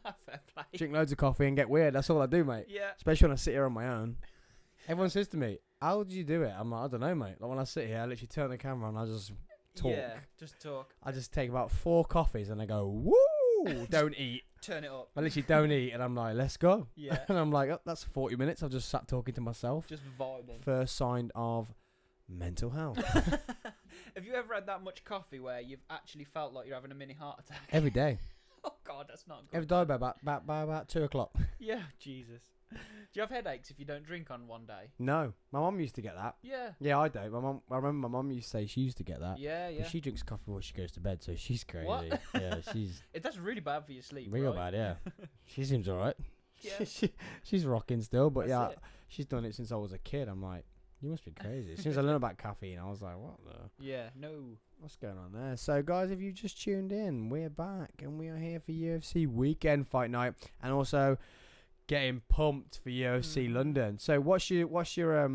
Fair play. Drink loads of coffee and get weird. That's all I do, mate. Yeah. Especially when I sit here on my own. Everyone says to me, how did you do it? I'm like, I don't know, mate. Like when I sit here, I literally turn the camera and I just talk. Yeah, just talk. I just take about 4 coffees and I go, woo! Don't eat. Turn it up. I literally don't eat and I'm like, let's go. Yeah. And I'm like, oh, that's 40 minutes. I've just sat talking to myself. Just vibing. First sign of mental health. Have you ever had that much coffee where you've actually felt like you're having a mini heart attack? Every day. Oh, God, that's not good. Every day by about 2 o'clock. Yeah, Jesus. Do you have headaches if you don't drink on one day? No. My mum used to get that. Yeah. Yeah, I don't. I remember my mum used to say she used to get that. Yeah, yeah. But she drinks coffee before she goes to bed, so she's crazy. What? Yeah, she's... That's really bad for your sleep, real right? bad, yeah. She seems alright. Yeah. She's rocking still, but That's it. she's done it since I was a kid. I'm like, you must be crazy. As soon as I learned about caffeine, I was like, what the... Yeah, no. What's going on there? So, guys, if you just tuned in, we're back, and we are here for UFC weekend fight night, and also getting pumped for UFC London. So, what's your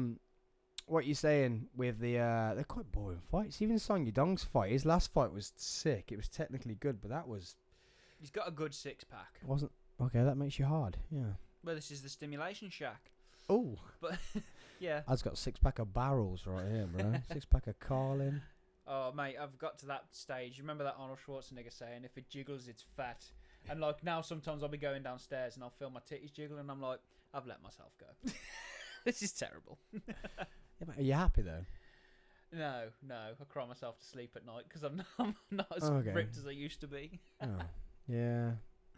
what you're saying with the they're quite boring fights. Even Song Yudong's fight, his last fight was sick. It was technically good, but that was He's got a good six pack. wasn't okay. That makes you hard. Yeah. Well, this is the stimulation shack. Oh, But yeah. I've got 6-pack of barrels right here, bro. 6-pack of Carlin. Oh mate, I've got to that stage. You remember that Arnold Schwarzenegger saying, "If it jiggles, it's fat." And like now, sometimes I'll be going downstairs and I'll feel my titties jiggle, and I'm like, I've let myself go. This is terrible. Yeah, mate, are you happy though? No, I cry myself to sleep at night because I'm not as Okay. ripped as I used to be. Oh, yeah.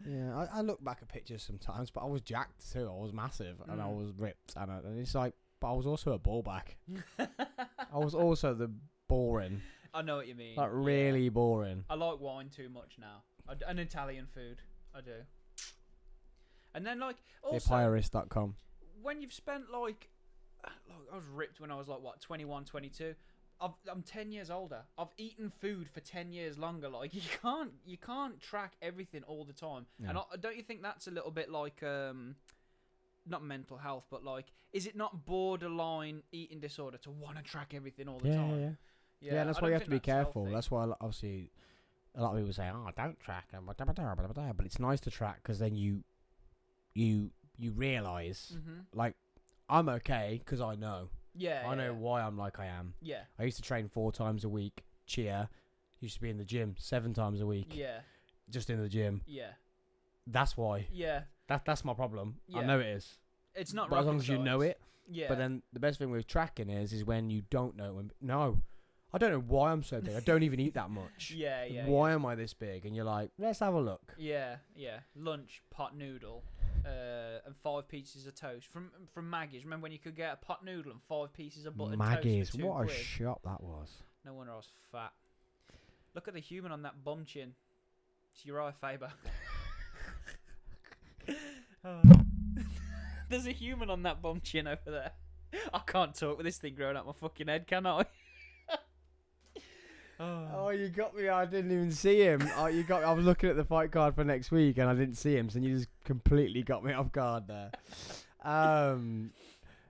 Yeah, I look back at pictures sometimes, but I was jacked too. I was massive and I was ripped, and it's like, but I was also a ballback. I was also the boring, I know what you mean. like really boring. I like wine too much now. And Italian food, I do. And then like also Apiarist.com. when you've spent like I was ripped when I was like what 21, 22. I'm 10 years older. I've eaten food for 10 years longer. Like you can't track everything all the time. No. And don't you think that's a little bit like not mental health, but like is it not borderline eating disorder to want to track everything all the time? Yeah, and that's I why don't you have to think be that's careful. healthy. That's why obviously a lot of people say, "Oh, don't track them," but it's nice to track because then you realize like I'm okay because I know. I know why I'm like I am. Yeah. I used to train 4 times a week, cheer. Used to be in the gym 7 times a week. Yeah. Just in the gym. Yeah. That's why. Yeah. That's my problem. Yeah. I know it is. It's not But as long as you know it. Yeah. But then the best thing with tracking is when you don't know. No. I don't know why I'm so big. I don't even eat that much. Yeah. Why am I this big? And you're like, let's have a look. Yeah. Lunch, pot noodle, and 5 pieces of toast from Maggie's. Remember when you could get a pot noodle and 5 pieces of buttered Maggie's, toast for what a £2? shop that was. No wonder I was fat. Look at the human on that bum chin. It's Uriah Faber. There's a human on that bum chin over there. I can't talk with this thing growing out my fucking head, can I? Oh, you got me. I didn't even see him. I was looking at the fight card for next week and I didn't see him, so you just completely got me off guard there.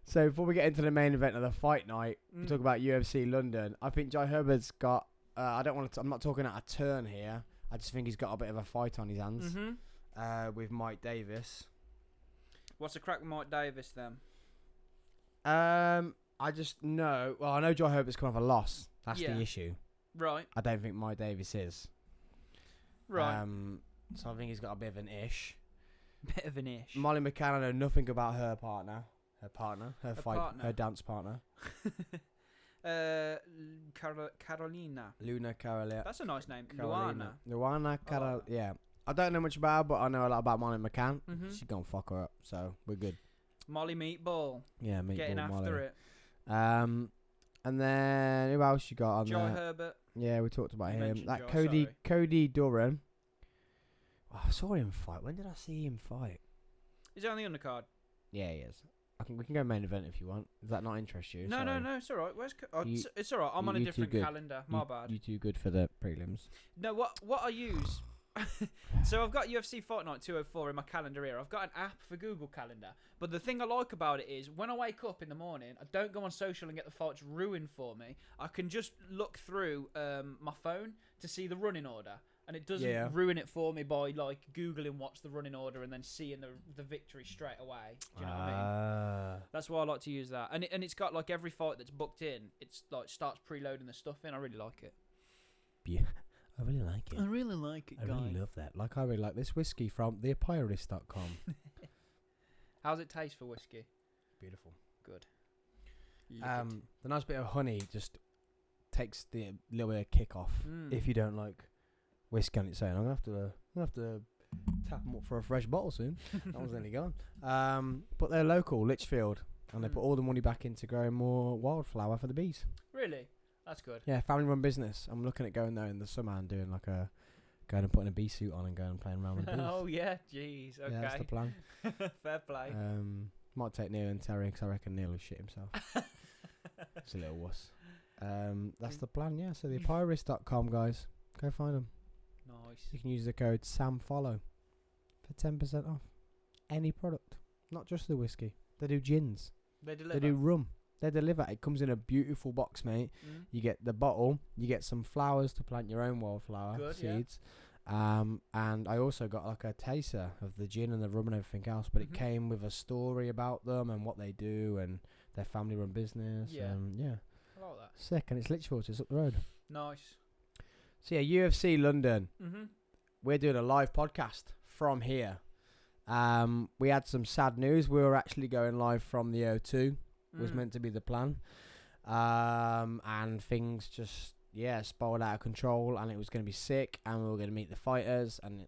So before we get into the main event of the fight night, we talk about UFC London. I think Jai Herbert's got. I'm not talking out of turn here. I just think he's got a bit of a fight on his hands with Mike Davis. What's the crack with Mike Davis then? I just know. Well, I know Jai Herbert's come off a loss. That's the issue. Right. I don't think Mike Davis is. Right. So I think he's got a bit of an ish. Bit of an ish. Molly McCann, I know nothing about her partner, her fight, partner. her dance partner. Carolina. Luna Carolina. That's a nice name. Luana Carol. that. Yeah. I don't know much about her, but I know a lot about Molly McCann. Mhm. She's gonna fuck her up, so we're good. Molly Meatball. Yeah, meatball Getting after Molly. it. And then who else you got on Jai there? Herbert. Yeah, we talked about You him. mentioned That Jai, Cody Duran. Oh, I saw him fight. When did I see him fight? Is he on the undercard? Yeah, he is. We can go main event if you want. Does that not interest you? No, Sorry. it's all right. You- it's all right. I'm on a you too different good. calendar. My bad. You too good for the prelims. No, what I use. So I've got UFC Fight Night 204 in my calendar here. I've got an app for Google Calendar. But the thing I like about it is when I wake up in the morning, I don't go on social and get the fights ruined for me. I can just look through my phone to see the running order. And it doesn't ruin it for me by like Googling what's the running order and then seeing the victory straight away. Do you know what I mean? That's why I like to use that. And it's got like every fight that's booked in, it's like starts preloading the stuff in. I really like it. Yeah. I really like it. I really like it, I really love that. Like I really like this whiskey from theapiarist.com. How's it taste for whiskey? Beautiful. Good. The nice bit of honey just takes the little bit of kick off. If you don't like whiskey on its own, I'm gonna have to tap them up for a fresh bottle soon. That one's nearly gone. But they're local, Lichfield, and they put all the money back into growing more wildflower for the bees. Really? That's good. Yeah, family-run business. I'm looking at going there in the summer and doing like going and putting a bee suit on and going and playing around with bees. Oh yeah, jeez. Okay. Yeah, that's the plan. Fair play. Might take Neil and Terry because I reckon Neil will shit himself. It's a little wuss. That's the plan, yeah. So theapiarist.com, guys. Go find them. Nice. You can use the code SAMFOLLOW for 10% off any product. Not just the whiskey. They do gins. They deliver. They do rum. They deliver. It comes in a beautiful box, mate. You get the bottle. You get some flowers to plant your own wildflower Good, seeds. And I also got like a taster of the gin and the rum and everything else. But it came with a story about them and what they do and their family-run business. Yeah. Yeah. I like that. Sick. And it's literally just up the road. Nice. So yeah, UFC London. Mm-hmm. We're doing a live podcast from here. We had some sad news. We were actually going live from the O2. Was meant to be the plan. And things just, spiraled out of control, and it was going to be sick, and we were going to meet the fighters and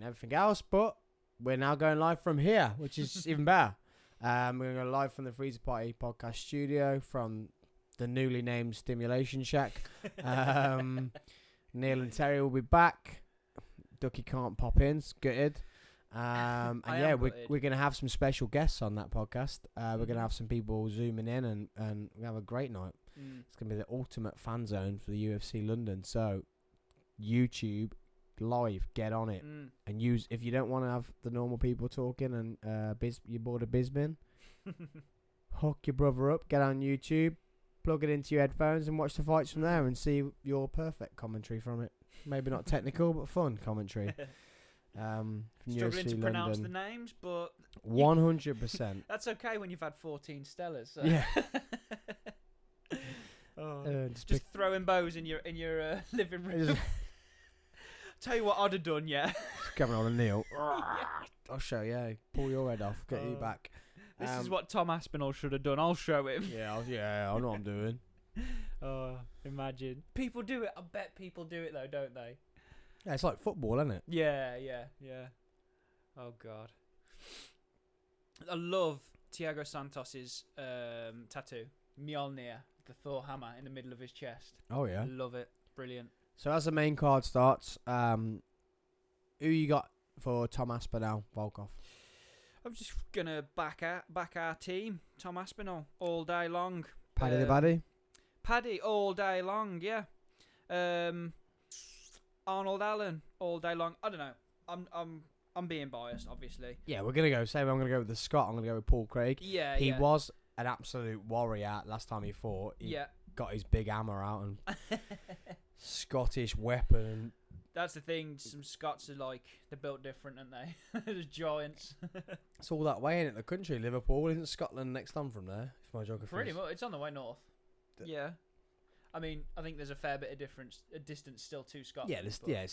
everything else, but we're now going live from here, which is even better. We're going to go live from the Freezer Party podcast studio, from the newly named Stimulation Shack. Neil and Terry will be back. Ducky can't pop in, it's gutted. And yeah, we're going to have some special guests on that podcast. We're going to have some people zooming in, and we're going to have a great night. It's going to be the ultimate fan zone for the UFC London. So YouTube live, get on it. And use, if you don't want to have the normal people talking and you're bored of Bisbin, hook your brother up, get on YouTube, plug it into your headphones and watch the fights from there and see your perfect commentary from it. Maybe not technical, but fun commentary. From Struggling UFC to pronounce London. the names, but 100%. that's okay when you've had 14 Stellas. So. Yeah. Just throwing bows in your living room. Tell you what I'd have done, yeah. Coming on a Neil. I'll show you. Pull your head off. Get you back. This is what Tom Aspinall should have done. I'll show him. Yeah, I know what I'm doing. Oh, imagine. People do it. I bet people do it though, don't they? Yeah, it's like football, isn't it? Yeah. Oh God. I love Thiago Santos's tattoo, Mjolnir, the Thor hammer in the middle of his chest. Oh yeah. Love it. Brilliant. So as the main card starts, who you got for Tom Aspinall, Volkov? I'm just gonna back our team, Tom Aspinall, all day long. Paddy the Baddy? Paddy all day long, yeah. Arnold Allen all day long. I don't know. I'm being biased, obviously. Yeah, we're gonna go. Same. I'm gonna go with the Scot. I'm gonna go with Paul Craig. Yeah, he was an absolute warrior last time he fought. He got his big hammer out and Scottish weapon. That's the thing. Some Scots are like, they're built different, aren't they? They're giants. It's all that way in the country. Liverpool, isn't Scotland next on from there? If my geography. Pretty much, it's on the way north. Yeah. I mean, I think there's a fair bit of distance still to Scotland. Yeah,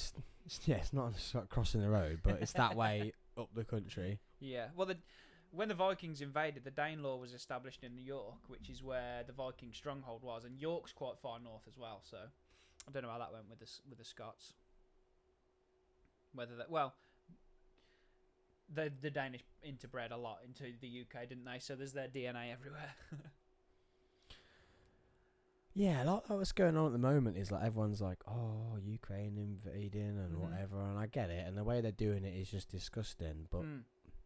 it's not crossing the road, but it's that way up the country. Yeah. Well, when the Vikings invaded, the Danelaw was established in York, which is where the Viking stronghold was, and York's quite far north as well. So I don't know how that went with the Scots. Whether that the Danish interbred a lot into the UK, didn't they? So there's their DNA everywhere. Yeah, a lot of what's going on at the moment is like everyone's like, oh, Ukraine invading and whatever, and I get it, and the way they're doing it is just disgusting. But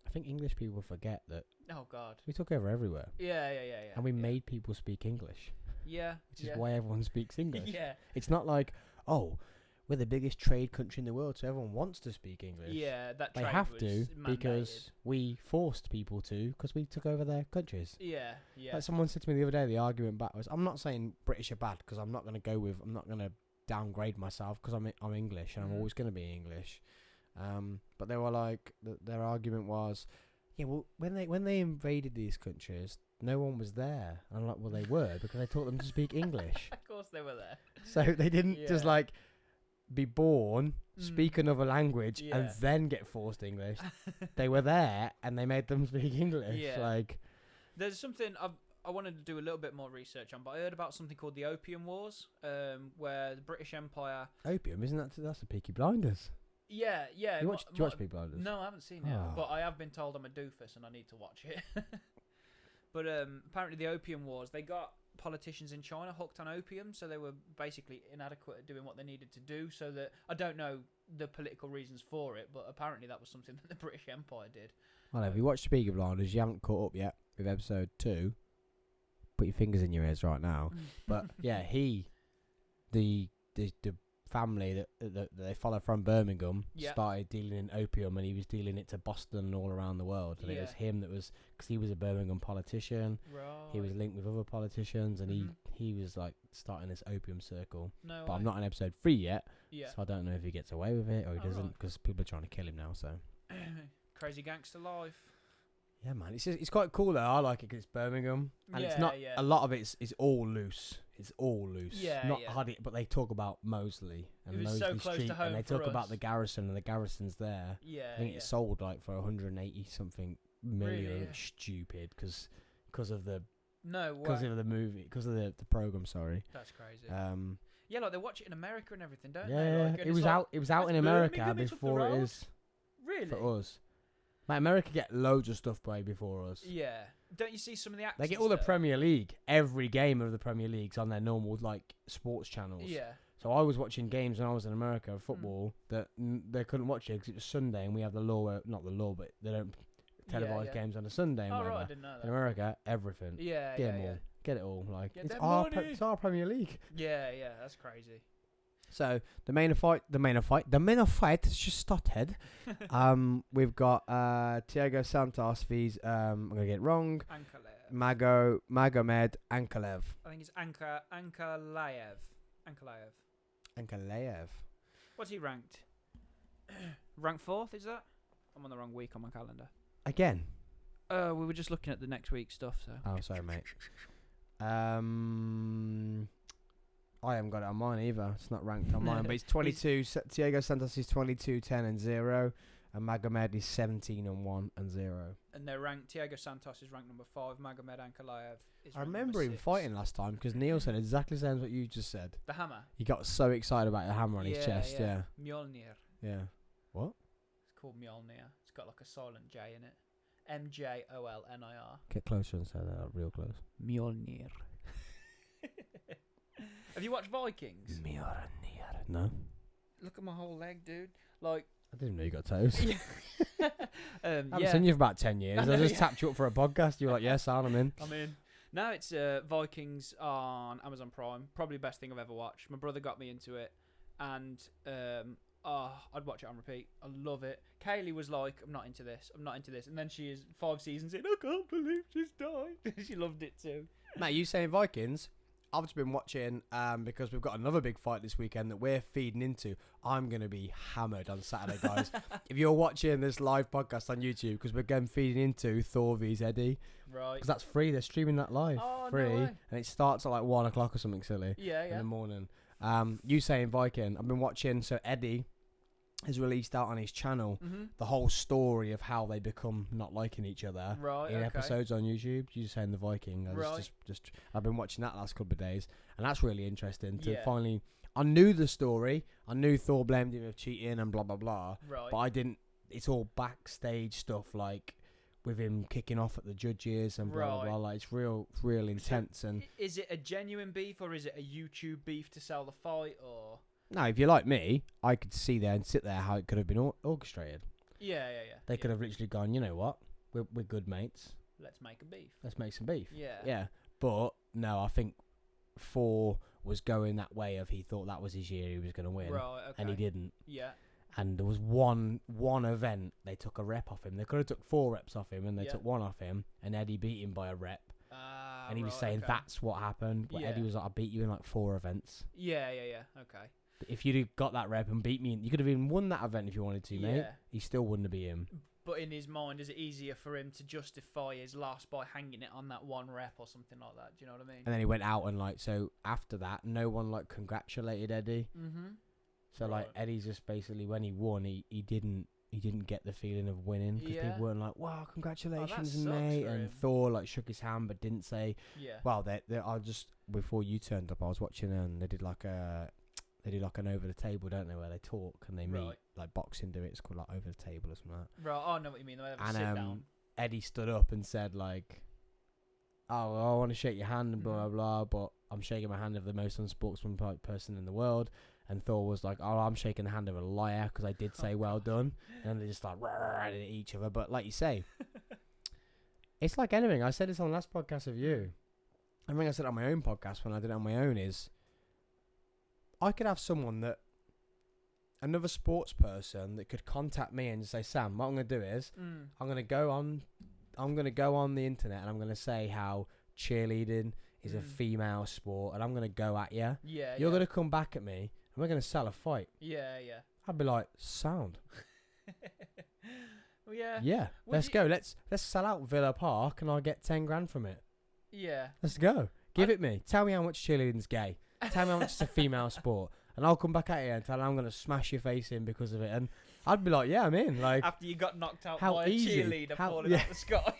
I think English people forget that. Oh God. We took over everywhere. Yeah. And we made people speak English. Yeah. Which is why everyone speaks English. Yeah. It's not like, oh, we're the biggest trade country in the world, so everyone wants to speak English. Yeah, they have to because we forced people to because we took over their countries. Yeah. Like someone said to me the other day, the argument back was, I'm not saying British are bad because I'm not going to downgrade myself because I'm English and I'm always going to be English. But they were like, their argument was, yeah, well, when they invaded these countries, no one was there. And I'm like, well, they were because they taught them to speak English. Of course they were there. So they didn't just like be born, speak another language, and then get forced English. They were there, and they made them speak English. Yeah. Like, there's something I wanted to do a little bit more research on, but I heard about something called the Opium Wars, where the British Empire. Opium, isn't that's the Peaky Blinders? Yeah. Do you watch Peaky Blinders? No, I haven't seen it, but I have been told I'm a doofus and I need to watch it. But apparently the Opium Wars, they got politicians in China hooked on opium, so they were basically inadequate at doing what they needed to do. So that I don't know the political reasons for it, but apparently that was something that the British Empire did. Well, if you watch Peaky Blinders, you haven't caught up yet with episode 2. Put your fingers in your ears right now. But yeah, the family that they follow from Birmingham Yeah. started dealing in opium, and he was dealing it to Boston and all around the world. And it was Yeah. him that was, because he was a Birmingham politician. Right. He was linked with other politicians, and Mhm. he was like starting this opium circle. No But I'm way. not in episode 3 yet, Yeah. so I don't know if he gets away with it or he Oh, doesn't, right. because people are trying to kill him now. So Crazy gangster life. yeah, man, it's quite cool though. I like it 'cause it's Birmingham, and it's not Yeah. a lot of it's all loose. It's all loose. Yeah, not yeah. hardly, but they talk about Moseley and It was Moseley so close to Street, home and they for talk about us. the garrison, and the garrison's there. Yeah. I think it sold like for 180 something million. Really, yeah. Stupid because of the No way. because of the movie, because of the program. Sorry. That's crazy. Um. Yeah, like they watch it in America and everything, don't they? Yeah, Like, and it it's was like, out. It was out "That's in America Birmingham, it's up the before it road." is Really? for us. Like America get loads of stuff way before us. Yeah. Don't you see some of the actors? They get all the Premier League. Every game of the Premier League's on their normal like sports channels. Yeah. So I was watching games when I was in America, football, that they couldn't watch it because it was Sunday, and we have the law, not the law, but they don't televise yeah. games on a Sunday and Oh whatever. right, I didn't know In that. America, everything. Yeah, Get yeah, 'em yeah. all. Get it all. Like Get it's that our money. it's our Premier League. Yeah, yeah, that's crazy. So the main fight has just started. We've got Thiago Santos vs I'm gonna get it wrong. Ankalaev. Magomed Ankalaev. I think it's Ankalaev. Ankalaev. What's he ranked? Ranked 4th, is that? I'm on the wrong week on my calendar. Again. We were just looking at the next week's stuff, so. Oh, sorry, mate. I haven't got it on mine either. It's not ranked on mine, but it's 22. Thiago Santos is 22, 10 and 0, and Magomed is 17 and 1 and 0. And they're ranked. Thiago Santos is ranked number 5. Magomed Ankalaev is. I ranked remember number him 6. fighting last time because Neil said exactly the same as what you just said. The hammer. He got so excited about the hammer on his chest. Yeah. Mjolnir. Yeah. What? It's called Mjolnir. It's got like a silent J in it. Mjolnir. Get closer and say that real close. Mjolnir. Have you watched Vikings? Mjolnir. No. Look at my whole leg, dude. Like. I didn't know you got toes. I haven't yeah. seen you for about 10 years. I I, know, just yeah. tapped you up for a podcast. You were like, yes, I'm in. I'm in. No, it's Vikings on Amazon Prime. Probably the best thing I've ever watched. My brother got me into it, and I'd watch it on repeat. I love it. Kaylee was like, I'm not into this, and then she is 5 seasons in. I can't believe she's died. She loved it too. Matt, you saying Vikings? I've just been watching because we've got another big fight this weekend that we're feeding into. I'm going to be hammered on Saturday, guys. If you're watching this live podcast on YouTube, because we're again feeding into Thor vs Eddie. Right. Because that's free. They're streaming that live. Oh, no free. way. And it starts at like 1 o'clock or something silly Yeah, in yeah. the morning. You saying Viking. I've been watching. So Eddie has released out on his channel the whole story of how they become not liking each other Right. in Okay. episodes on YouTube. You saying the Viking? I was Right. just I've been watching that last couple of days, and that's really interesting to Yeah. finally. I knew the story. I knew Thor blamed him of cheating and blah blah blah. Right. But I didn't. It's all backstage stuff, like with him kicking off at the judges and blah blah Right. blah. Like it's real intense. And Is it a genuine beef or is it a YouTube beef to sell the fight or? no, if you're like me, I could see there and sit there how it could have been orchestrated. Yeah. They could have literally gone, you know what? We're good mates. Let's make a beef. Let's make some beef. Yeah. Yeah. But no, I think Thor was going that way of he thought that was his year, he was going to win, Right. Okay. and he didn't. Yeah. And there was one event they took a rep off him. They could have took 4 reps off him, and they Yeah. took 1 off him, and Eddie beat him by a rep. And he was right, saying okay. that's what happened. But Yeah. Eddie was like, I beat you in like 4 events. Yeah. Okay. But if you'd have got that rep and beat me, you could have even won that event if you wanted to, mate. Yeah. He still wouldn't have beat him. But in his mind, is it easier for him to justify his loss by hanging it on that 1 rep or something like that? Do you know what I mean? And then he went out and like, so after that, no one like congratulated Eddie. Mm-hmm. So like Right. Eddie's just basically when he won, he didn't get the feeling of winning because Yeah. people weren't like, wow, congratulations, sucks mate. for And him. Thor like shook his hand but didn't say. Yeah. Well, I just before you turned up, I was watching and they did like an over the table, don't they, where they talk and they meet Right. like boxing do it. It's called like over the table or something like that. Right. I know what you mean. They have a And sit down. Eddie stood up and said like, oh, well, I want to shake your hand and blah, blah, blah, but I'm shaking my hand of the most unsportsmanlike person in the world. And Thor was like, oh, I'm shaking the hand of a liar because I did say well done. And they just like at each other. But like you say, it's like anything. I said this on the last podcast of you. I think I said it on my own podcast when I did it on my own is I could have someone that another sports person that could contact me and just say, Sam, what I'm gonna do is I'm gonna go on the internet and I'm gonna say how cheerleading is a female sport, and I'm gonna go at you. Yeah. You're gonna come back at me, and we're gonna sell a fight. Yeah. I'd be like, sound. Well, yeah. Yeah, Would let's you- go. Let's sell out Villa Park, and I'll get 10 grand from it. Yeah. Let's go. Give it me. Tell me how much cheerleading's gay. Tell me how much it's a female sport, and I'll come back at you and tell you I'm gonna smash your face in because of it. And I'd be like, yeah, I'm in. Like, After you got knocked out how by a easy. cheerleader How- falling yeah. out the sky.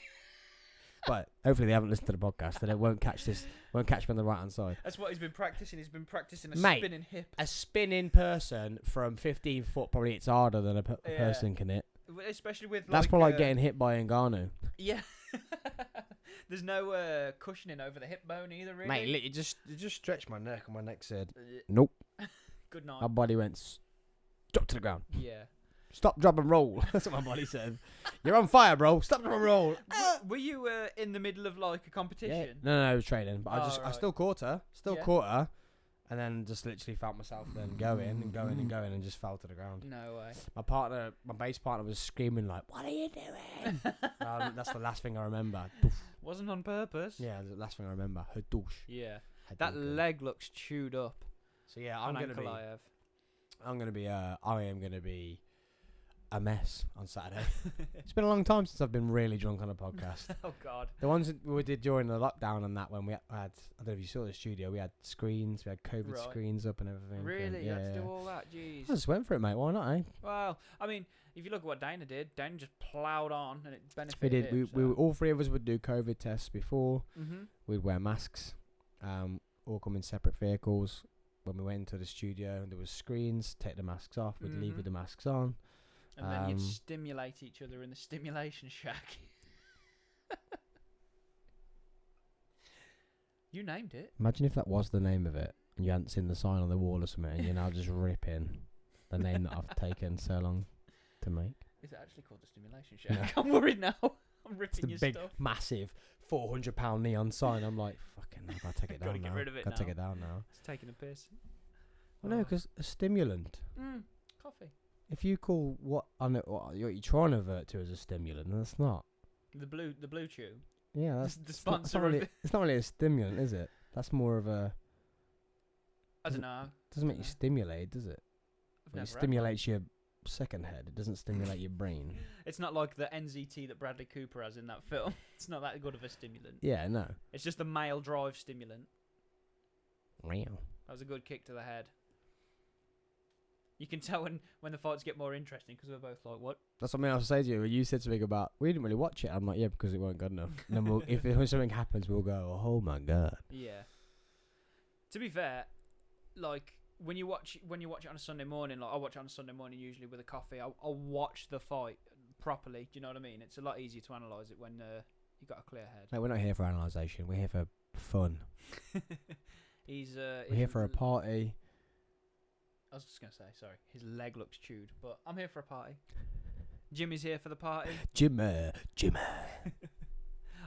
but hopefully they haven't listened to the podcast, and it won't catch me on the right hand side. That's what he's been practicing. He's been practicing a Mate, spinning hip. A spinning person from 15 foot probably hits harder than a Yeah. person can hit. Especially with That's like, probably like getting hit by Ngannou. Yeah. There's no cushioning over the hip bone either, really. Mate, look, you just stretched my neck, and my neck said, Uh, nope. Good night. My body went, drop to the ground. Yeah. Stop, drop, and roll. That's what my body said. You're on fire, bro. Stop, drop, and roll. Were you in the middle of like a competition? No, I was training, but Oh, I right. still caught her. Yeah. And then just literally felt myself then going and just fell to the ground. No way. My bass partner was screaming like, what are you doing? That's the last thing I remember. Wasn't on purpose. Yeah, the last thing I remember. Her douche. Yeah. Her That douche. leg looks chewed up. So yeah, On I am gonna be a mess on Saturday. It's been a long time since I've been really drunk on a podcast. Oh God. The ones that we did during the lockdown and that, when we had, I don't know if you saw the studio, we had screens, we had COVID Right. screens up and everything. Really? And You had to do all that? Jeez. I just went for it, mate. Why not, eh? Well, I mean, if you look at what Dana did, Dana just ploughed on and it We benefited did. him. We all three of us would do COVID tests before. Mm-hmm. We'd wear masks. All come in separate vehicles. When we went into the studio, there was screens. Take the masks off. We'd leave with the masks on. And then you'd stimulate each other in the stimulation shack. You named it. Imagine if that was the name of it, and you hadn't seen the sign on the wall or something, and you're now just ripping the name that I've taken so long to make. Is it actually called the stimulation shack? I'm worried now. I'm It's ripping the your big, stuff. massive, £400 neon sign. I'm like, fucking, I gotta take it down Gotta now. get rid of it Gotta take now. it down now. It's taking a piss. Well, no, because a stimulant. Coffee. If you call what you're trying to avert to as a stimulant, then it's not. The blue chew. Yeah, that's The it's not sponsor really, of it. it's not really a stimulant, is it? That's more of a. I don't know. Doesn't make you Dunno. stimulate, does it? I've It never had one. stimulates your second head. It doesn't stimulate your brain. It's not like the NZT that Bradley Cooper has in that film. It's not that good of a stimulant. Yeah, no. It's just a male drive stimulant. Wow. That was a good kick to the head. You can tell when the fights get more interesting because we're both like, what? That's what I was say to you. When you said something about we didn't really watch it, I'm like, yeah, because it weren't good enough. And then if something happens, we'll go, oh my god. Yeah. To be fair, like when you watch it on a Sunday morning, like I watch it on a Sunday morning usually with a coffee. I'll watch the fight properly. Do you know what I mean? It's a lot easier to analyse it when you got a clear head. Mate, we're not here for analysation. We're here for fun. We're here for a party. I was just gonna say, sorry, his leg looks chewed, but I'm here for a party. Jimmy's here for the party. Jimmy.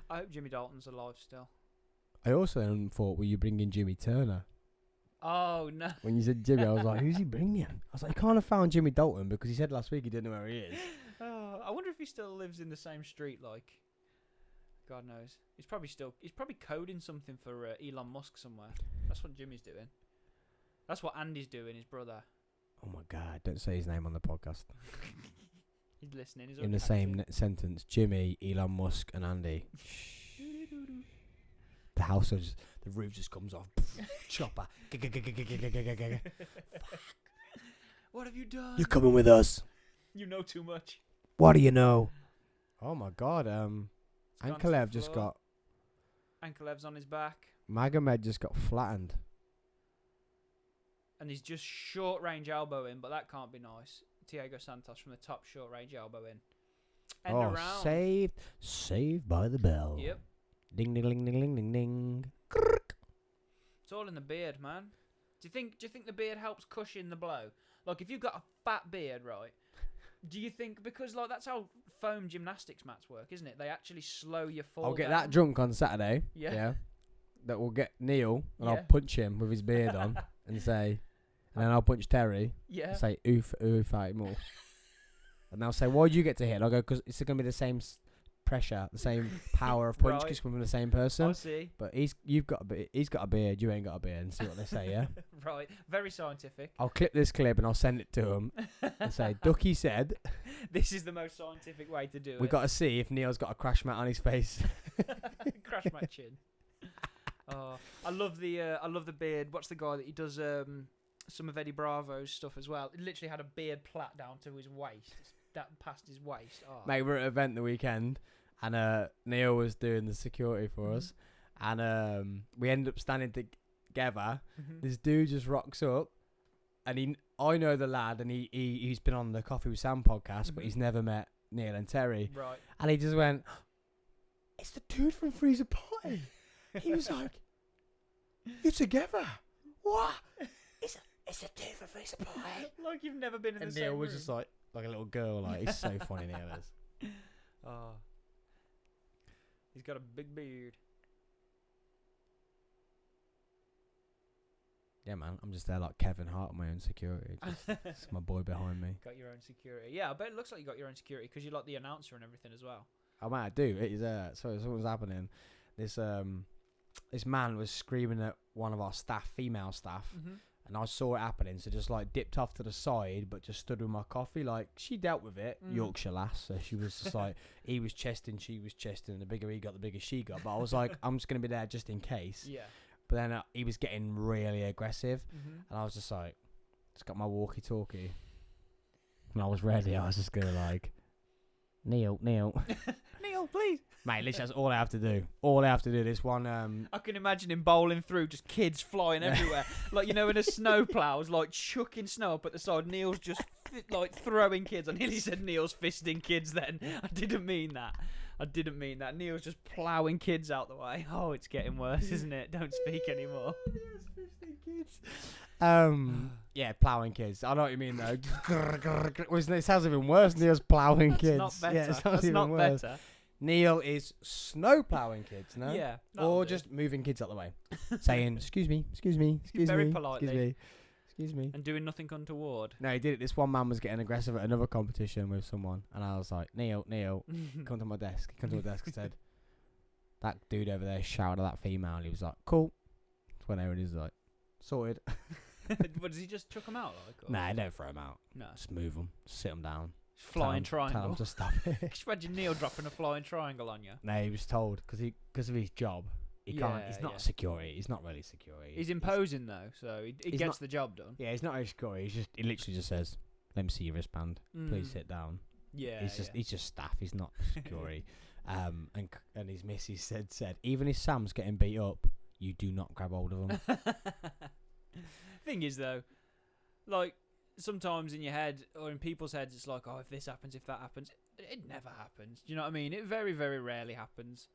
I hope Jimmy Dalton's alive still. I also then thought, were you bringing Jimmy Turner? Oh no! When you said Jimmy, I was like, who's he bringing? I was like, I can't have found Jimmy Dalton because he said last week he didn't know where he is. I wonder if he still lives in the same street. Like, God knows. He's probably coding something for Elon Musk somewhere. That's what Jimmy's doing. That's what Andy's doing, his brother. Oh my god! Don't say his name on the podcast. He's listening. He's In the same sentence, Jimmy, Elon Musk, and Andy. The house is the roof just comes off. Chopper. What have you done? You're coming with us. You know too much. What do you know? Oh my god! It's gone to the Ankalev just floor. got Ankalev's on his back, Magomed just got flattened. and he's just short range elbow in, but that can't be nice. Thiago Santos from the top, short range elbow in. End around. Saved by the bell. Yep. Ding ding ding ding ding ding ding. It's all in the beard, man. Do you think the beard helps cushion the blow? Like if you've got a fat beard, right? Do you think because like that's how foam gymnastics mats work, isn't it? They actually slow your fall. I'll get down. that drunk on Saturday. Yeah. That will get Neil, and Yeah. I'll punch him with his beard on and say, and then I'll punch Terry. Yeah. And say oof, fight more. And they'll say, "Why'd you get to hit?" And I'll go, "Because it's going to be the same pressure, the same power of punch, Right. just coming from the same person." I see. But he's got a beard, you ain't got a beard, and see what they say. Yeah. Right. Very scientific. I'll clip this clip and I'll send it to him and say, "Ducky said This is the most scientific way to do we it. got to see if Neil's got a crash mat on his face." Crash my chin. Oh, I love the beard. What's the guy that he does some of Eddie Bravo's stuff as well? He literally had a beard plait down to his waist, that past his waist. Oh. Mate, we were at an event the weekend, and Neil was doing the security for us, and we ended up standing together. This dude just rocks up, and I know the lad, and he's been on the Coffee with Sam podcast, but he's never met Neil and Terry. Right. And he just went, "It's the dude from Freezer Party." He was like, "You're together? What? It's the dude from Freezer Party." Like you've never been in And the same Neil was room. just like a little girl. Like, he's so funny, Neil is. Oh. He's got a big beard. Yeah, man. I'm just there like Kevin Hart, my own security. It's my boy behind me. Got your own security. Yeah, I bet it looks like you got your own security because you're like the announcer and everything as well. Oh man, I do. It is so something was happening. This man was screaming at one of our female staff, and I saw it happening. So just like dipped off to the side, but just stood with my coffee. Like, she dealt with it, Yorkshire lass. So she was just like, he was chesting, she was chesting. The bigger he got, the bigger she got. But I was like, I'm just gonna be there just in case. Yeah. But then he was getting really aggressive, and I was just like, just got my walkie-talkie, and I was ready. I was just gonna like, Neil, Neil, please. mate. Literally, that's all I have to do. All I have to do. This one, I can imagine him bowling through, just kids flying everywhere. Like, you know, in a snow plows, like chucking snow up at the side. Neil's just like throwing kids. I nearly said Neil's fisting kids then. I didn't mean that. Neil's just ploughing kids out the way. Oh, it's getting worse, isn't it? Don't speak anymore. Yeah, ploughing kids. I know what you mean though. It sounds even worse. Neil's ploughing kids. Not better. Yeah, it sounds That's even not worse. better. Neil is snow ploughing kids, no? Yeah. Or just moving kids out the way, saying, "Excuse me, excuse me, excuse Very me, politely. excuse me, excuse me." And doing nothing untoward. No, he did it. This one man was getting aggressive at another competition with someone, and I was like, "Neil, come to my desk." He come to my desk and said, "That dude over there shouted at that female." And he was like, "Cool." That's when everyone is like, "Sorted." But does he just chuck them out? Like, or- Nah, don't throw him out. No. Just move them. Sit them down. Flying Tell him triangle. to stop it. Just imagine Neil dropping a flying triangle on you. No, he was told because of his job. He can't. He's Yeah, not yeah. security. He's not really security. He's imposing though, so he he's gets not- the job done. Yeah, he's not really security. He literally just says, "Let me see your wristband. Please sit down." Yeah. He's just staff. He's not security. And his missus said even if Sam's getting beat up, you do not grab hold of him. Thing is though, like sometimes in your head or in people's heads, it's like, oh, if this happens, if that happens, it never happens. Do you know what I mean? It very, very rarely happens.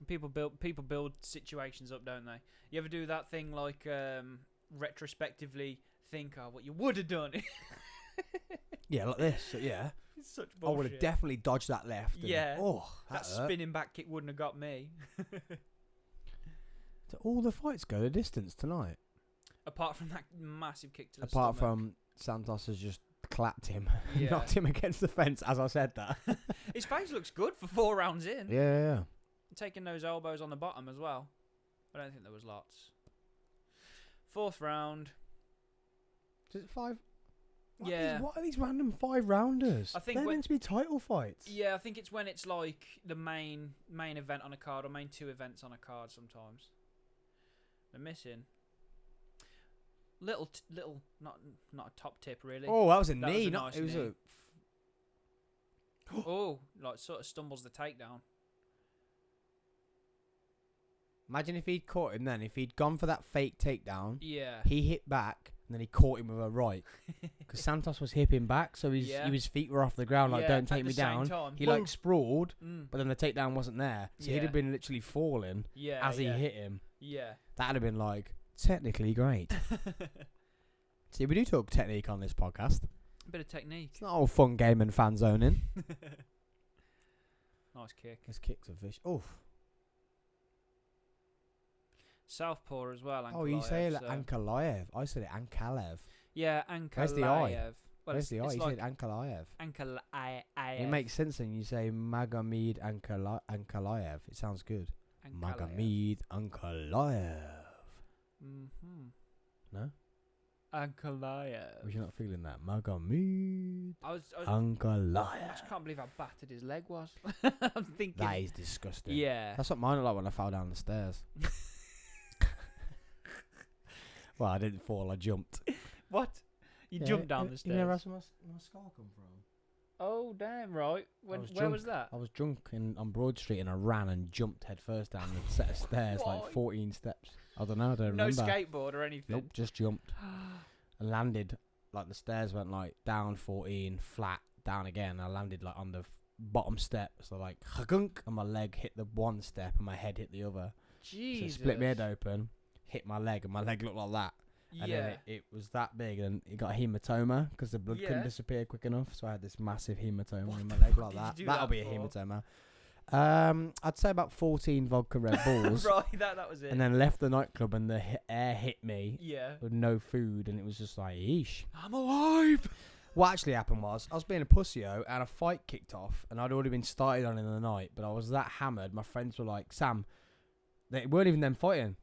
People build situations up, don't they? You ever do that thing like retrospectively think, oh, what you would have done? Yeah, like this. Yeah, It's such I would bullshit. have definitely dodged that left. and- Yeah. Oh, That hurt. spinning back kick wouldn't have got me. Do all the fights go the distance tonight? Apart from that massive kick to the Apart stomach. from Santos has just clapped him, Yeah. knocked him against the fence as I said that. His face looks good for 4 rounds in. Yeah. Taking those elbows on the bottom as well. I don't think there was lots. 4th round. Is it 5? Yeah. What are these random 5-rounders? I think they're when- meant to be title fights. Yeah, I think it's when it's like the main event on a card or main 2 events on a card sometimes. They're missing. Little, not a top tip really. Oh, that was a That was knee. a Not nice it was knee. a. Oh, like sort of stumbles the takedown. Imagine if he'd caught him then. If he'd gone for that fake takedown, Yeah. he hit back and then he caught him with a right. Because Santos was hipping back, so Yeah. his feet were off the ground. Like, Yeah, don't at take the me same down. time. He Boom. like sprawled, Mm. but then the takedown wasn't there, so he'd Yeah. have been literally falling Yeah. as he hit him. Yeah. That'd have been like technically great. See, we do talk technique on this podcast. Bit of technique. It's not all fun game and fan zoning. Nice kick. His kicks are fish. Oof. Southpaw as well. Oh, you say it so. like Ankalaev. I said it Ankalev. Yeah, Ankalaev. Where's the I? Well, Where's the I? it's You like said Ankalaev. Ankalaev. It makes sense when you say Magomed Ankalaev. It sounds good. Magomed Ankalaev. No? Ankalaev. Was you not feeling that? Magomed I Ankalaev. just can't believe how battered his leg was. I'm thinking. That is disgusting. Yeah. That's what mine looked like when I fell down the stairs. Well, I didn't fall, I jumped. What? You jumped down the stairs? You know where my scar come from? Oh, damn, right. Where drunk. was that? I was drunk on Broad Street and I ran and jumped head first down a set of stairs, like 14 steps. I don't know, I don't remember. No skateboard or anything? Nope, just jumped. And landed, like the stairs went like down 14, flat, down again. I landed like on the bottom step, so like hagunk, and my leg hit the one step and my head hit the other. Jesus. So it split my head open, hit my leg, and my leg looked like that. And then it was that big, and it got a hematoma because the blood couldn't disappear quick enough. So I had this massive hematoma in my leg like that. That'll be a hematoma. I'd say about 14 vodka Red Bulls. Right, that was it. And then left the nightclub, and the air hit me. Yeah. With no food, and it was just like, yeesh. I'm alive. What actually happened was, I was being a pussyo, and a fight kicked off, and I'd already been started on in the night, but I was that hammered. My friends were like, Sam, they weren't even them fighting.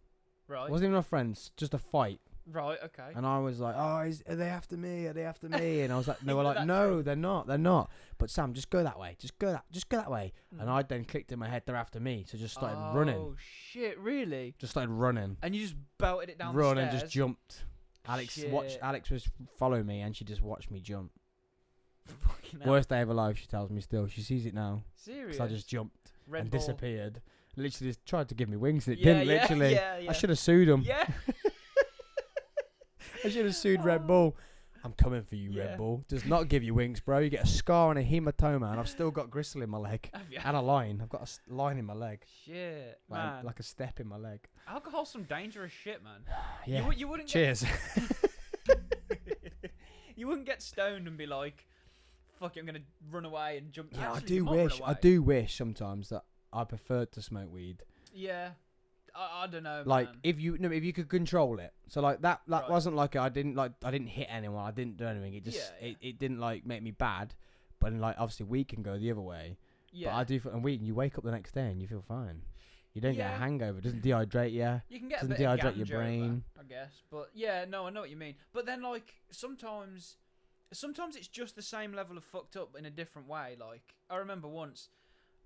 Right. It wasn't even my friends, just a fight. Right, okay. And I was like, are they after me? Are they after me? And I was like, they were like, no, they're not. But Sam, just go that way. Just go that way. And I then clicked in my head, they're after me. So just started running. Oh, shit, really? Just started running. And you just belted it down the Run stairs? and just jumped. Alex was following me, and she just watched me jump. Fucking hell. Worst day of her life, she tells me still. She sees it now. Serious? Because I just jumped Red and Bull. disappeared. Literally just tried to give me wings, and it didn't, literally. Yeah. I should have sued him. Yeah. I should have sued Red Bull. I'm coming for you, Red Bull. Does not give you wings, bro. You get a scar and a hematoma, and I've still got gristle in my leg. And a line. I've got a line in my leg. Shit, man. Like a step in my leg. Alcohol's some dangerous shit, man. Yeah. You wouldn't Cheers. You wouldn't get stoned and be like, fuck it, I'm going to run away and jump. Yeah, Actually, I do wish sometimes that I preferred to smoke weed. Yeah. I don't know, like man. if you could control it. So like that wasn't like I didn't hit anyone. I didn't do anything. It just it didn't like make me bad. But like obviously weed can go the other way. Yeah. But I do. And weed, you wake up the next day and you feel fine. You don't get a hangover. It doesn't dehydrate you. You can get doesn't a bit dehydrate of your brain. I guess. But yeah, no, I know what you mean. But then like sometimes it's just the same level of fucked up in a different way. Like I remember once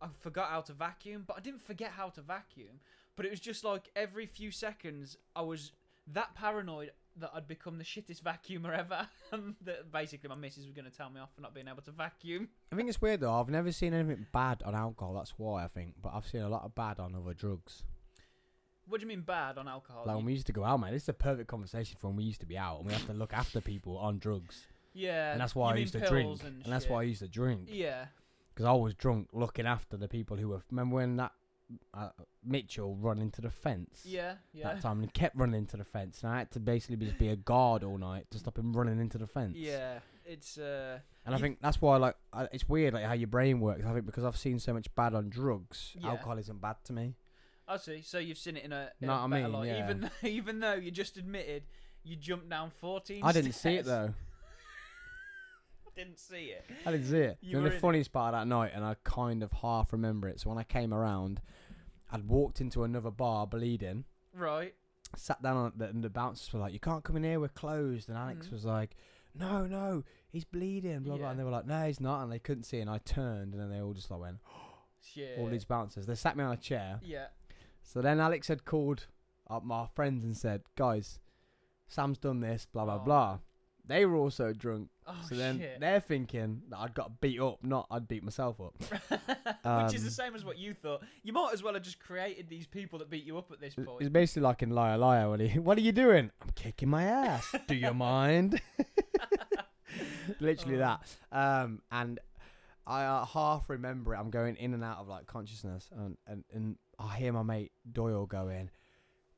I forgot how to vacuum, but I didn't forget how to vacuum. But it was just like every few seconds I was that paranoid that I'd become the shittest vacuumer ever. And that basically my missus was going to tell me off for not being able to vacuum. I think it's weird though. I've never seen anything bad on alcohol. That's why I think. But I've seen a lot of bad on other drugs. What do you mean bad on alcohol? Like when we used to go out, man. This is a perfect conversation for when we used to be out and we have to look after people on drugs. Yeah. And that's why I used to drink. And that's why I used to drink. Yeah. Because I was drunk looking after the people who were... Remember when that Mitchell run into the fence? Yeah. That time, and he kept running into the fence. And I had to basically just be a guard all night to stop him running into the fence. Yeah. It's... And I think that's why, like, it's weird, like, how your brain works. I think because I've seen so much bad on drugs, alcohol isn't bad to me. I see. So you've seen it in a Know what I mean? light. Yeah. Even though you just admitted you jumped down 14 I didn't stairs. see it, though. Didn't see it. I didn't see it. The funniest part of that night, and I kind of half remember it. So when I came around, I'd walked into another bar bleeding. Right. Sat down on it, and the bouncers were like, "You can't come in here, we're closed." And Alex was like, "No, he's bleeding." Blah blah. And they were like, "No, he's not." And they couldn't see. And I turned, and then they all just like went, Shit. all these bouncers. They sat me on a chair. Yeah. So then Alex had called up my friends and said, "Guys, Sam's done this." Blah blah blah. They were also drunk. Oh, so then shit. they're thinking that I'd got beat up, not I'd beat myself up. Which is the same as what you thought. You might as well have just created these people that beat you up at this point. It's basically like in Liar Liar when what are you doing? I'm kicking my ass. Do you mind? Literally that. And I half remember it. I'm going in and out of like consciousness, and I hear my mate Doyle going,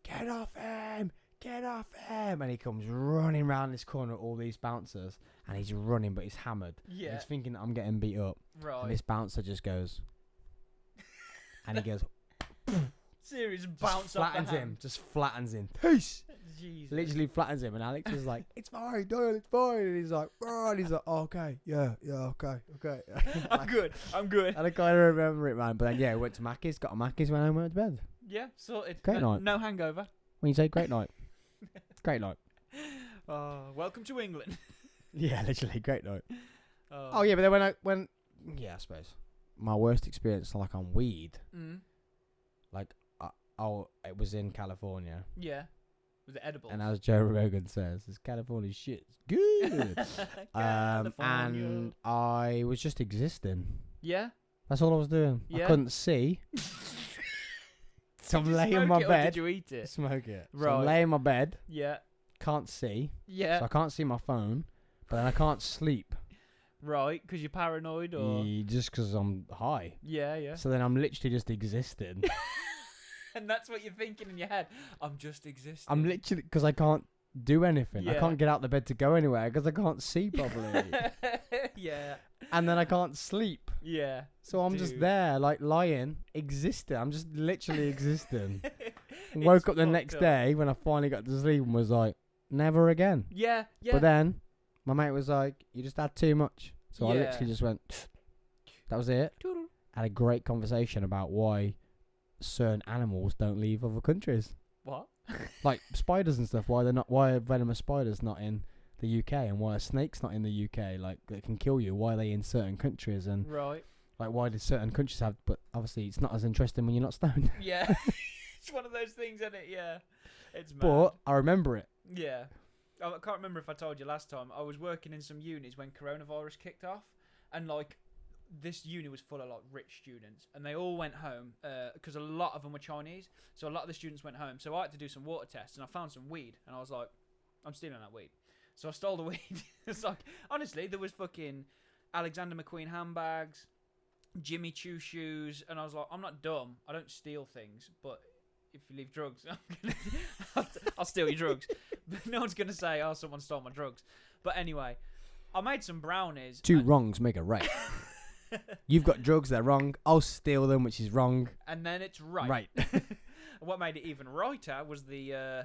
"Get off him! Get off him!" And he comes running round this corner, all these bouncers, and he's running, but he's hammered. Yeah. And he's thinking that I'm getting beat up. Right. And this bouncer just goes, and he goes, Serious bounce off the flattens him. hand. Just flattens him. Peace. Jesus. Literally flattens him, and Alex is like, "It's fine, Doyle, it's fine." And he's like, "Oh," and he's like, oh, "Okay, yeah, okay." I'm good. I'm good. And I kind of remember it, man. But then, yeah, went to Mackey's, got a Mackey's, went home, went to bed. Yeah, sorted. Great night. No hangover. When you say great night, great night. Welcome to England. Yeah, literally great night. Oh yeah, but then I suppose my worst experience like on weed, like it was in California. Yeah. Was it edible? And as Joe Rogan says, this California shit's good. And I was just existing. Yeah. That's all I was doing. Yeah. I couldn't see. So I'm Did you laying in smoke my it or bed. Did you eat it? Smoke it. So Right. I'm laying in my bed. Yeah. Can't see. Yeah. So I can't see my phone. But then I can't sleep. Right, because you're paranoid or... Just because I'm high. Yeah, yeah. So then I'm literally just existing. And that's what you're thinking in your head. I'm just existing. I'm literally... Because I can't do anything. I Yeah. can't get out the bed to go anywhere because I can't see properly. Yeah. And then I can't sleep. Yeah. So I'm just Dude. there, like, lying, existing. I'm just literally existing. It's Woke up the fucked next up. day when I finally got to sleep and was like, never again. Yeah, yeah. But then my mate was like, you just had too much. So I Yeah. literally just went, that was it. Toodle. Had a great conversation about why certain animals don't leave other countries. What? Like spiders and stuff. Why are venomous spiders not in the UK, and why are snakes not in the UK? Like, that can kill you. Why are they in certain countries? And Right. like, why do certain countries have? But obviously, it's not as interesting when you're not stoned. Yeah. It's one of those things, isn't it? Yeah. It's mad. But I remember it. Yeah. I can't remember if I told you last time. I was working in some unis when coronavirus kicked off, and like this uni was full of like rich students, and they all went home because a lot of them were Chinese. So a lot of the students went home. So I had to do some water tests, and I found some weed, and I was like, I'm stealing that weed. So I stole the weed. It's like, honestly, there was fucking Alexander McQueen handbags, Jimmy Choo shoes, and I was like, I'm not dumb. I don't steal things, but if you leave drugs, I'll steal your drugs. But no one's gonna say, "Oh, someone stole my drugs." But anyway, I made some brownies. Two wrongs make a right. You've got drugs, they're wrong. I'll steal them, which is wrong. And then it's right. Right. What made it even righter was the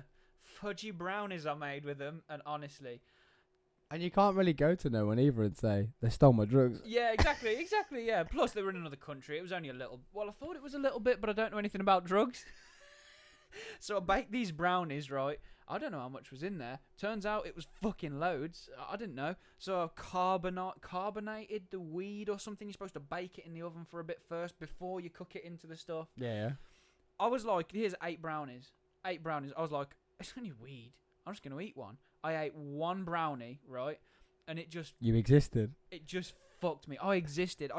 fudgy brownies I made with them. And honestly, And you can't really go to no one either and say, they stole my drugs. yeah, exactly, yeah. Plus, they were in another country. It was only a little. Well, I thought it was a little bit, but I don't know anything about drugs. So I baked these brownies, right? I don't know how much was in there. Turns out it was fucking loads. I didn't know. So I carbonated the weed or something. You're supposed to bake it in the oven for a bit first before you cook it into the stuff. Yeah. I was like, here's 8 brownies. 8 brownies. I was like, it's only weed. I'm just going to eat one. I ate one brownie, right? And it just You existed. fucked me. I existed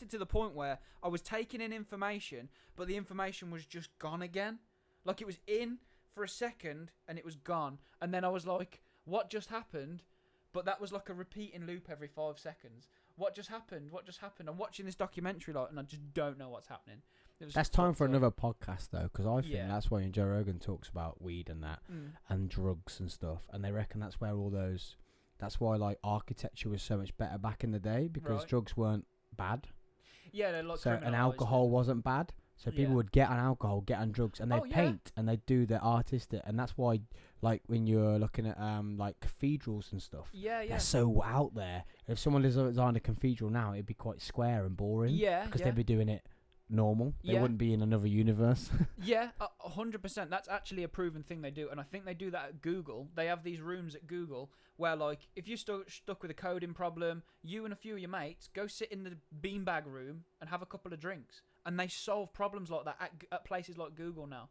to the point where I was taking in information, but the information was just gone again. Like, it was in for a second and it was gone, and then I was like, what just happened? But that was like a repeating loop every 5 seconds. What just happened? I'm watching this documentary, like, and I just don't know what's happening. That's time for another podcast, though, because I think Yeah. that's why Joe Rogan talks about weed and that, and drugs and stuff, and they reckon that's where all those... That's why, like, architecture was so much better back in the day, because Right. drugs weren't bad. Yeah, they're like, So, and criminalised alcohol and- wasn't bad. So people Yeah. would get on alcohol, get on drugs, and they Oh, yeah. paint and they do their artistic, and that's why, like, when you're looking at like cathedrals and stuff, Yeah, yeah. they're so out there. If someone designed a cathedral now, it'd be quite square and boring. Yeah, because yeah. they'd be doing it normal. They Yeah. wouldn't be in another universe. Yeah, 100%. That's actually a proven thing they do, and I think they do that at Google. They have these rooms at Google where, like, if you're stuck with a coding problem, you and a few of your mates go sit in the beanbag room and have a couple of drinks, and they solve problems like that at places like Google now.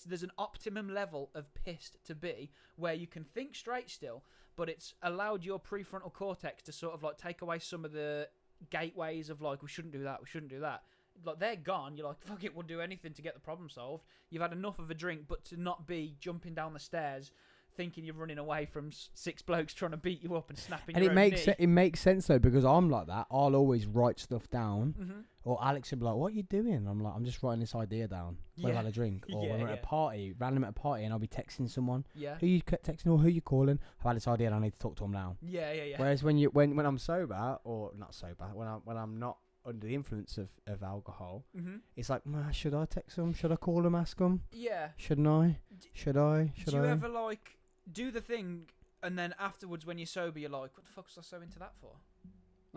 There's an optimum level of pissed to be where you can think straight still, but it's allowed your prefrontal cortex to sort of like take away some of the gateways of like, we shouldn't do that. Like, they're gone. You're like, fuck it, we'll do anything to get the problem solved. You've had enough of a drink, but to not be jumping down the stairs thinking you're running away from 6 blokes trying to beat you up and snapping And your it own makes knee. it makes sense though, because I'm like that. I'll always write stuff down, Mhm. or Alex would be like, "What are you doing?" I'm like, "I'm just writing this idea down." When Yeah. I've had a drink, or Yeah, when we're at yeah. a party, random at a party, and I'll be texting someone. Yeah. Who you texting or who you calling? I've had this idea and I need to talk to them now. Yeah. Whereas when I'm sober, or not sober, when I'm not under the influence of alcohol, Mm-hmm. it's like, should I text them? Should I call them? Ask them? Yeah. Shouldn't I? Should I? Do you ever like do the thing and then afterwards when you're sober you're like, what the fuck was I so into that for?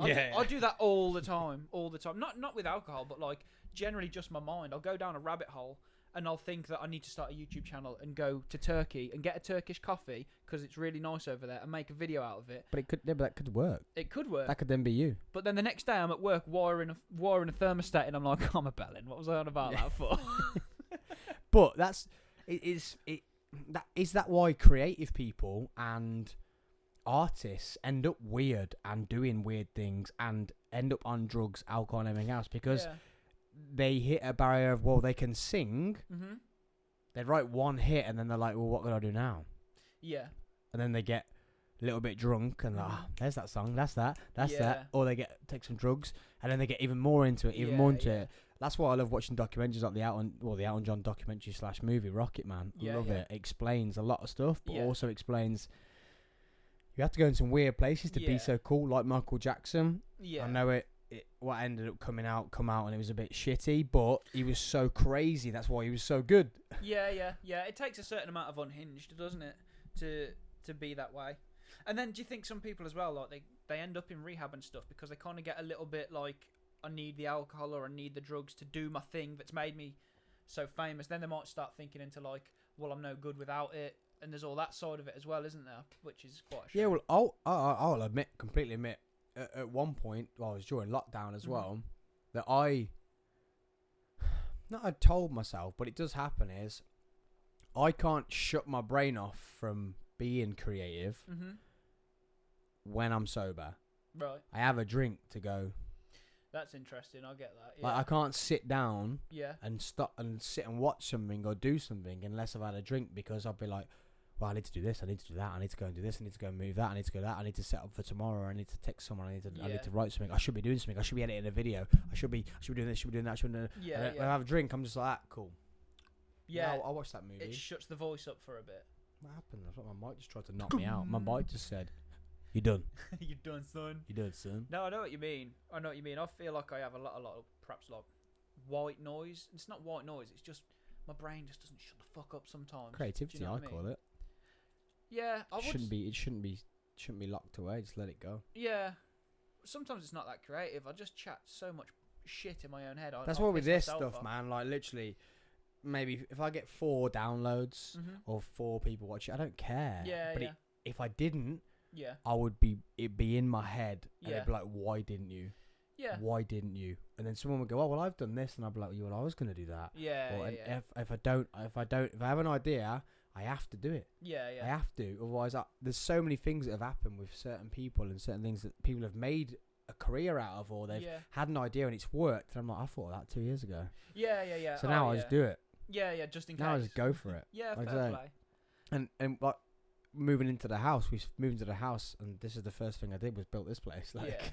I do that all the time. Not with alcohol, but like generally just my mind. I'll go down a rabbit hole and I'll think that I need to start a YouTube channel and go to Turkey and get a Turkish coffee because it's really nice over there and make a video out of it. But that could work. It could work. That could then be you. But then the next day I'm at work wiring a thermostat and I'm like, I'm a bellend. What was I on about that for? But is that why creative people and artists end up weird and doing weird things and end up on drugs, alcohol, and everything else? Because they hit a barrier of, well, they can sing. Mm-hmm. They write one hit and then they're like, well, what can I do now? Yeah. And then they get a little bit drunk and there's that song, that's that. Or they take some drugs and then they get even more into it, That's why I love watching documentaries like the Elton John documentary / movie Rocket Man. I love it. It explains a lot of stuff, but also explains you have to go in some weird places to be so cool, like Michael Jackson. Yeah. I know what ended up come out and it was a bit shitty, but he was so crazy. That's why he was so good. Yeah. It takes a certain amount of unhinged, doesn't it, to be that way. And then do you think some people as well, like they end up in rehab and stuff because they kind of get a little bit like, I need the alcohol or I need the drugs to do my thing that's made me so famous. Then they might start thinking into like, well, I'm no good without it. And there's all that side of it as well, isn't there? Which is quite a shame. Yeah, well, I'll completely admit, at one point, well, it was during lockdown as well, that I told myself, but it does happen, is I can't shut my brain off from being creative when I'm sober. Right. I have a drink to go. That's interesting. I get that. Yeah. Like, I can't sit down Yeah. and stop and sit and watch something or do something unless I've had a drink, because I'll be like, well, I need to do this, I need to do that, I need to go and do this, I need to go and move that, I need to go that, I need to set up for tomorrow, I need to text someone, I need to write something, I should be doing something, I should be editing a video, I should be doing this, I should be doing that, I should be doing that. Yeah, and when I have a drink, I'm just like, cool. Yeah. I'll watch that movie. It shuts the voice up for a bit. What happened? I thought my mic just tried to knock me out. My mic just said, "You done? You're done, son. You done, son?" No, I know what you mean. I feel like I have a lot of perhaps like white noise. It's not white noise. It's just my brain just doesn't shut the fuck up sometimes. Creativity, Do you know I what call mean? it. Yeah, I would. It shouldn't be locked away. Just let it go. Yeah, sometimes it's not that creative. I just chat so much shit in my own head. That's I'll what with piss this myself stuff, off. man. Like, literally, maybe if I get 4 downloads or 4 people watch it, I don't care. Yeah, but yeah. if I didn't, Yeah. it'd be in my head, and Yeah. it'd be like, why didn't you? Yeah. Why didn't you? And then someone would go, oh, well, I've done this, and I'd be like, well, I was gonna do that. Yeah. Or, Yeah. and if I have an idea, I have to do it. Yeah. I Yeah. have to. Otherwise, there's so many things that have happened with certain people and certain things that people have made a career out of, or they've had an idea and it's worked. And I'm like, I thought of that 2 years ago. Yeah. Yeah. So now I just do it. Yeah. Just in case. Now I just go for it. Yeah. Like Fair I say. play. And like moving into the house, we moved into the house, and this is the first thing I did was built this place. Like,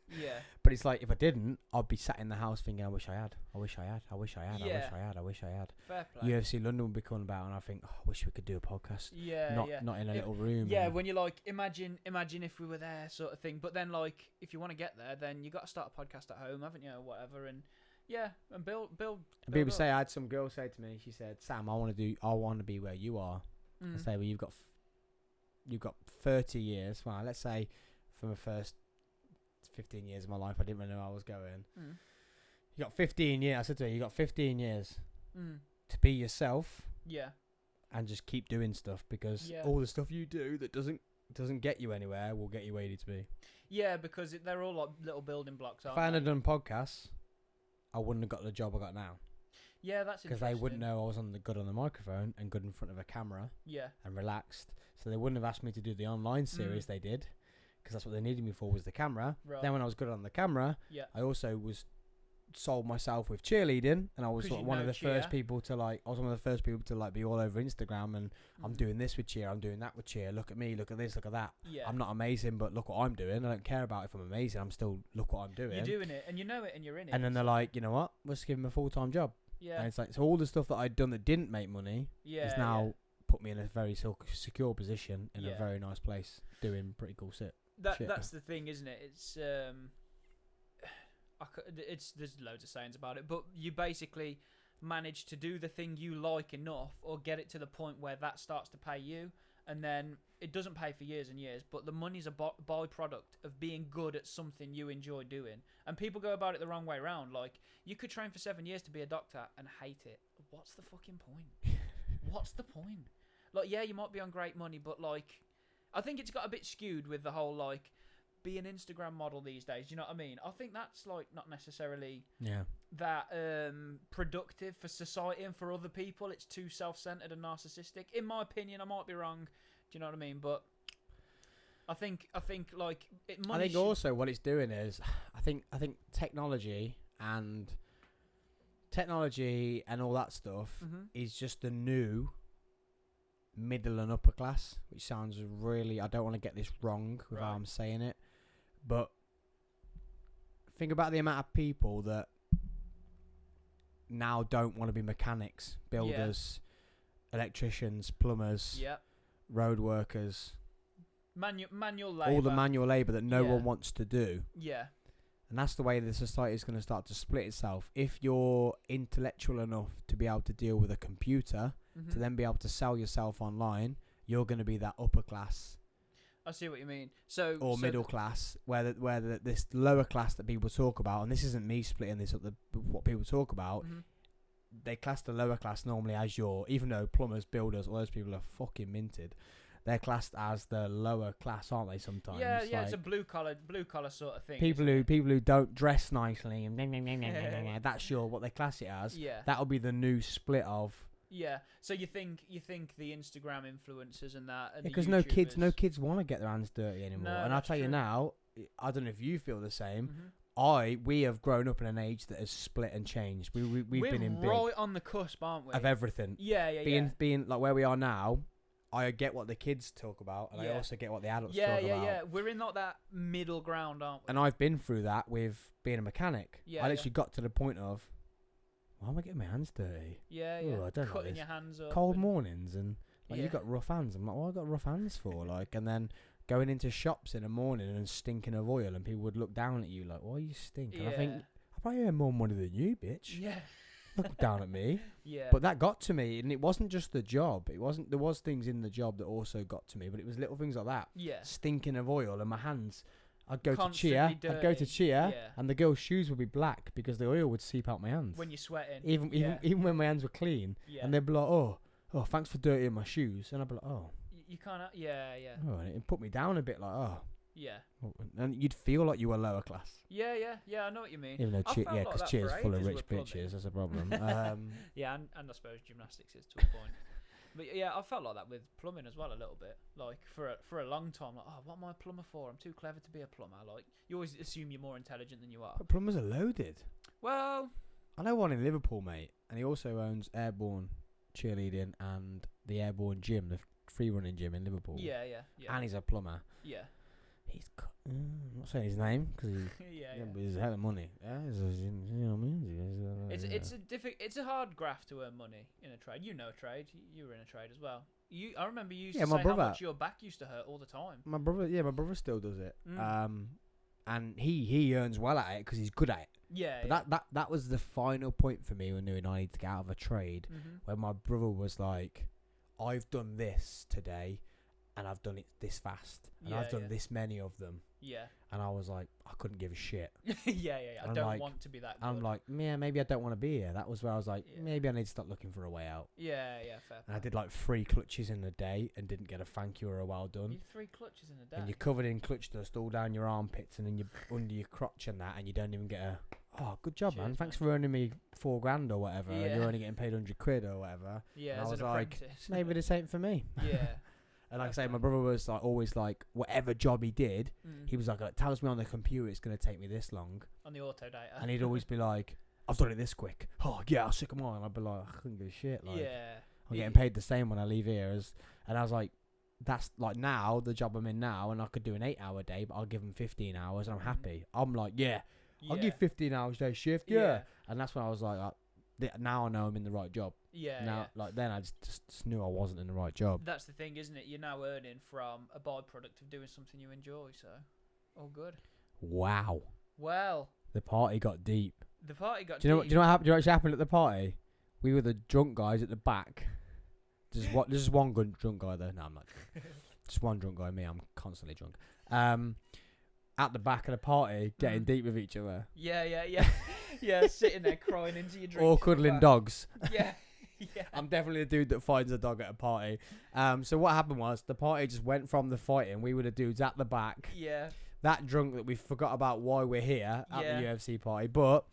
Yeah. but it's like, if I didn't, I'd be sat in the house thinking, I wish I had. I wish I had. I wish I had. Yeah. I wish I had. I wish I had. Fair play. UFC London would be coming about, and I think, oh, I wish we could do a podcast. Yeah. Not in a little room. Yeah, and- when you're like, imagine if we were there, sort of thing. But then, like, if you want to get there, then you got to start a podcast at home, haven't you, or whatever? And yeah, and build. And people up. say, I had some girl say to me, she said, Sam, I want to be where you are. I say, well, you've got 30 years. Well, let's say from the first 15 years of my life, I didn't really know where I was going. You got 15 years. I said to her, you got 15 years to be yourself. Yeah. And just keep doing stuff, because all the stuff you do that doesn't get you anywhere will get you where you need to be. Yeah, because they're all like little building blocks, aren't If I hadn't they? done podcasts, I wouldn't have got the job I got now. Yeah, that's because interesting. they wouldn't know I was good on the microphone and good in front of a camera. Yeah. And relaxed, so they wouldn't have asked me to do the online series they did, because that's what they needed me for, was the camera. Right. Then when I was good on the camera, Yeah. I also sold myself with cheerleading, and I was 'Cause like you one know of the cheer. first people to like. I was one of the first people to like be all over Instagram, and I'm doing this with cheer, I'm doing that with cheer. Look at me, look at this, look at that. Yeah. I'm not amazing, but look what I'm doing. I don't care about if I'm amazing. I'm still, look what I'm doing. You're doing it, and you know it, and you're in it. And then they're like, you know what? Let's give him a full-time job. Yeah. And it's like, so all the stuff that I'd done that didn't make money is now put me in a very secure position in a very nice place, doing pretty cool shit. That's the thing, isn't it? It's there's loads of sayings about it, but you basically manage to do the thing you like enough, or get it to the point where that starts to pay you, and then it doesn't pay for years and years, but the money's a byproduct of being good at something you enjoy doing. And people go about it the wrong way around. Like, you could train for 7 years to be a doctor and hate it. What's the fucking point? What's the point? Like, yeah, you might be on great money, but like, I think it's got a bit skewed with the whole like, be an Instagram model these days. You know what I mean? I think that's like not necessarily that productive for society and for other people. It's too self-centered and narcissistic, in my opinion. I might be wrong. Do you know what I mean? But I think like I think also what it's doing is I think technology and all that stuff is just the new middle and upper class, which sounds really, I don't want to get this wrong with how I'm saying it, but think about the amount of people that now don't want to be mechanics, builders, electricians, plumbers, road workers, manual labour, all the manual labour that no one wants to do. And that's the way the society is going to start to split itself. If you're intellectual enough to be able to deal with a computer, to then be able to sell yourself online, you're going to be that upper class. I see what you mean. Or middle class, where this lower class that people talk about, and this isn't me splitting this up, what people talk about, they class the lower class normally as even though plumbers, builders, all those people are fucking minted, they're classed as the lower class, aren't they? Sometimes, like, it's a blue collar sort of thing. People who don't dress nicely and that's what they class it as. That'll be the new split of. So you think the Instagram influencers and that, and because no kids want to get their hands dirty anymore. And I'll tell you now, I don't know if you feel the same. We have grown up in an age that has split and changed. We've been in right on the cusp, aren't we? Of everything. Being like where we are now, I get what the kids talk about, and I also get what the adults talk about. Yeah. We're in like that middle ground, aren't we? And I've been through that with being a mechanic. I literally got to the point of, why am I getting my hands dirty? Ooh, I don't cutting know your hands up. Cold mornings and like you've got rough hands. I'm like, what have I got rough hands for? Like, and then going into shops in the morning and stinking of oil, and people would look down at you like, why you stink? And I think, I probably earn more money than you, bitch. Look down at me. But that got to me, and it wasn't just the job. There was things in the job that also got to me, but it was little things like that. Stinking of oil, and my hands. I'd go Constantly to cheer, and the girls' shoes would be black because the oil would seep out my hands. When you're sweating. Even when my hands were clean, and they'd be like, oh, thanks for dirtying my shoes, and I'd be like, oh. You kind of, Oh, and it put me down a bit, like, oh. And you'd feel like you were lower class. Yeah, I know what you mean. Even though, because cheer's full of rich bitches, that's a problem. And I suppose gymnastics is to a point. But I felt like that with plumbing as well a little bit. Like for a long time, like, oh, what am I a plumber for? I'm too clever to be a plumber. Like, you always assume you're more intelligent than you are. But plumbers are loaded. Well, I know one in Liverpool, mate, and he also owns Airborne Cheerleading and the Airborne Gym, the free running gym in Liverpool. Yeah. And he's a plumber. Yeah. He's got, I'm not saying his name because but he's a hell of money. You know what I mean? It's a hard graft to earn money in a trade. You know a trade. You were in a trade as well. I remember you used to say how much your back used to hurt all the time. My brother still does it. And he earns well at it because he's good at it. But that was the final point for me when I need to get out of a trade. When my brother was like, I've done this today. And I've done it this fast. And I've done this many of them. And I was like, I couldn't give a shit. I don't want to be that good. I'm like, maybe I don't want to be here. That was where I was like, maybe I need to start looking for a way out. Fair. And I did like 3 clutches in a day and didn't get a thank you or a well done. You 3 clutches in a day? And you're covered in clutch dust all down your armpits and then you're under your crotch and that, and you don't even get a, good job, man. Thanks for earning me $4,000 or whatever. And you're only getting paid £100 or whatever. Yeah, and as I was an like, apprentice. maybe this ain't for me. And like I say, my brother was like always like, whatever job he did, he was like, it tells me on the computer it's going to take me this long. On the auto data. And he'd always be like, I've done it this quick. Oh, yeah, I'll stick them on. And I'd be like, I couldn't give a shit. Like, I'm getting paid the same when I leave here. And I was like, that's like now, the job I'm in now, and I could do an 8-hour day, but I'll give them 15 hours and I'm happy. I'm like, I'll give 15 hours day shift, And that's when I was like, now I know I'm in the right job. Like then I just knew I wasn't in the right job. That's the thing, isn't it? You're now earning from a byproduct of doing something you enjoy, so all good. Wow. Well, The party got deep. The party got Do you know? deep. Do you know what happened? Do you know what actually happened at the party? We were the drunk guys at the back. There's one good drunk guy there. No, I'm not drunk. Just one drunk guy. Me, I'm constantly drunk. At the back of the party, getting deep with each other, Yeah. Yeah, sitting there crying into your drink. or cuddling dogs. Yeah. Yeah. I'm definitely the dude that finds a dog at a party. So what happened was the party just went from the fighting. We were the dudes at the back, Yeah. that drunk that we forgot about why we're here at Yeah. the UFC party. But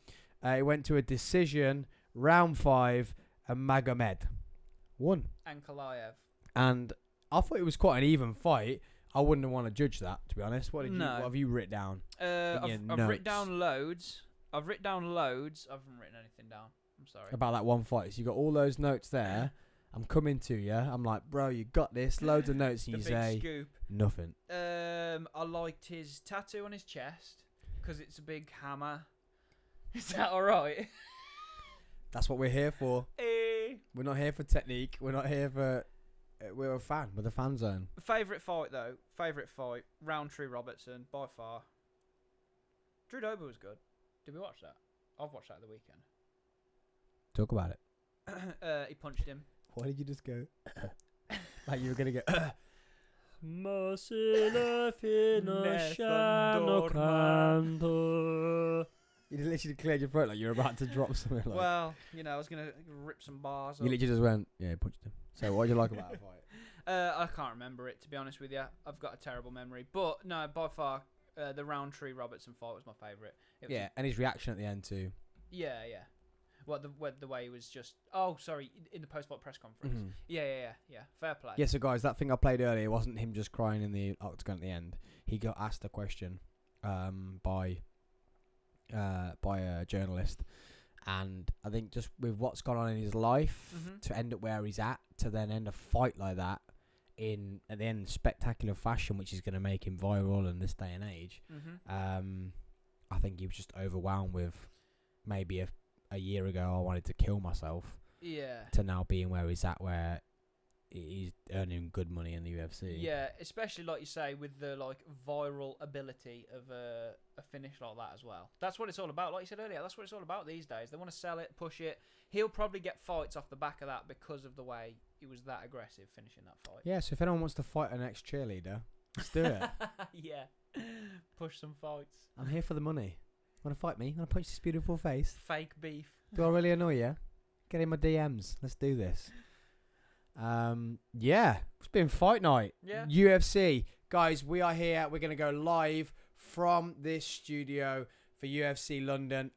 it went to a decision, round 5, and Magomed won. And Kalayev. And I thought it was quite an even fight. I wouldn't want to judge that, to be honest. What No. have you written down? I've your written notes? down loads. I haven't written anything down. I'm sorry. About that one fight. So you got all those notes there. I'm coming to you. I'm like, bro, you got this. Loads of notes. And The you big say scoop. nothing. I liked his tattoo on his chest because it's a big hammer. Is that all right? That's what we're here for. Eh. We're not here for technique. We're not here for. We're a fan. We're the fan zone. Favorite fight though. Roundtree Robertson by far. Drew Dober was good. Did we watch that? I've watched that the weekend. Talk about it. He punched him. Why did you just go? Like you were gonna go. Marcela You literally cleared your throat like you're about to drop something. Like. Well, I was gonna rip some bars. You literally just went, yeah, punched him. So what did you like about the fight? I can't remember it, to be honest with you. I've got a terrible memory. But no, by far, the Roundtree Robertson fight was my favourite. Yeah, and his reaction at the end too. Yeah. What the way he was just. Oh, sorry, in the post-fight press conference. Mhm. Yeah. Fair play. Yeah, so guys, that thing I played earlier wasn't him just crying in the octagon at the end. He got asked a question by a journalist, and I think just with what's gone on in his life to end up where he's at, to then end a fight like that in at the end spectacular fashion, which is going to make him viral in this day and age. I think he was just overwhelmed with maybe a year ago I wanted to kill myself. Yeah. To now being where he's at, where he's earning good money in the UFC. Yeah, especially like you say with the viral ability of a finish like that as well. That's what it's all about. Like you said earlier, that's what it's all about these days. They want to sell it, push it. He'll probably get fights off the back of that because of the way he was that aggressive finishing that fight. Yeah, so if anyone wants to fight an ex-cheerleader, let's do it. Yeah. Push some fights. I'm here for the money. Want to fight me? Want to punch this beautiful face? Fake beef. Do I really annoy you? Get in my DMs. Let's do this. Yeah, it's been fight night. Yeah. UFC. Guys, we are here. We're going to go live from this studio for UFC London.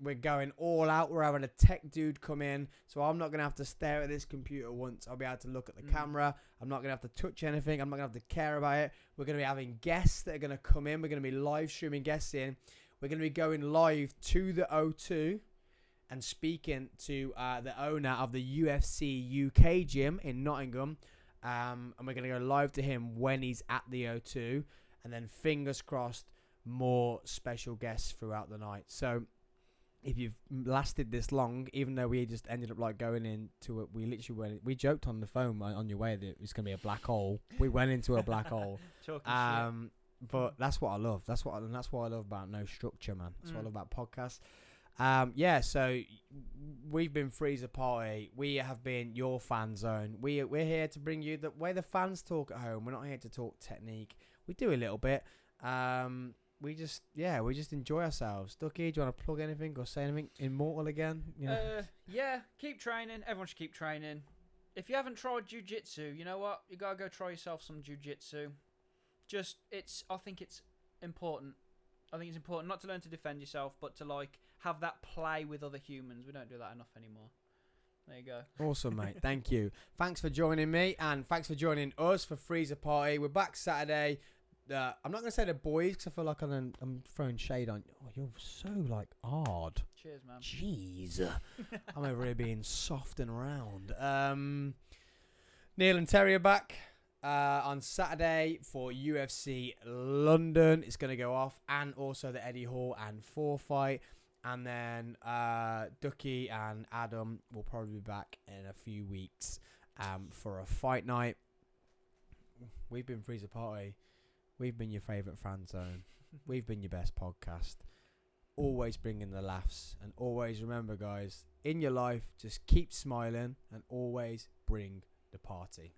We're going all out. We're having a tech dude come in, so I'm not going to have to stare at this computer once. I'll be able to look at the camera. I'm not going to have to touch anything. I'm not going to have to care about it. We're going to be having guests that are going to come in. We're going to be live streaming guests in. We're going to be going live to the O2 and speaking to the owner of the UFC UK gym in Nottingham. And we're going to go live to him when he's at the O2. And then fingers crossed, more special guests throughout the night. So if you've lasted this long, even though we just ended up going into it, we joked on the phone on your way that it was going to be a black hole. We went into a black hole. Talking shit. But that's what I love. That's what I love about no structure, man. That's what I love about podcasts. Yeah, so we've been Freezer Party. We have been your fan zone. We're here to bring you the way the fans talk at home. We're not here to talk technique. We do a little bit. We just enjoy ourselves. Ducky, do you want to plug anything or say anything? Immortal again? Yeah, keep training. Everyone should keep training. If you haven't tried jiu-jitsu, you know what? You gotta go try yourself some jiu-jitsu. I think it's important. I think it's important not to learn to defend yourself, but to have that play with other humans. We don't do that enough anymore. There you go. Awesome, mate. Thank you. Thanks for joining me, and thanks for joining us for Freezer Party. We're back Saturday. I'm not going to say the boys because I feel like I'm throwing shade on you. Oh, you're so hard. Cheers, man. Jeez. I'm over here being soft and round. Neil and Terry are back on Saturday for UFC London. It's going to go off, and also the Eddie Hall and 4 fight. And then Ducky and Adam will probably be back in a few weeks for a fight night. We've been Freezer Party. We've been your favourite fan zone. We've been your best podcast. always bring in the laughs. And always remember, guys, in your life, just keep smiling and always bring the party.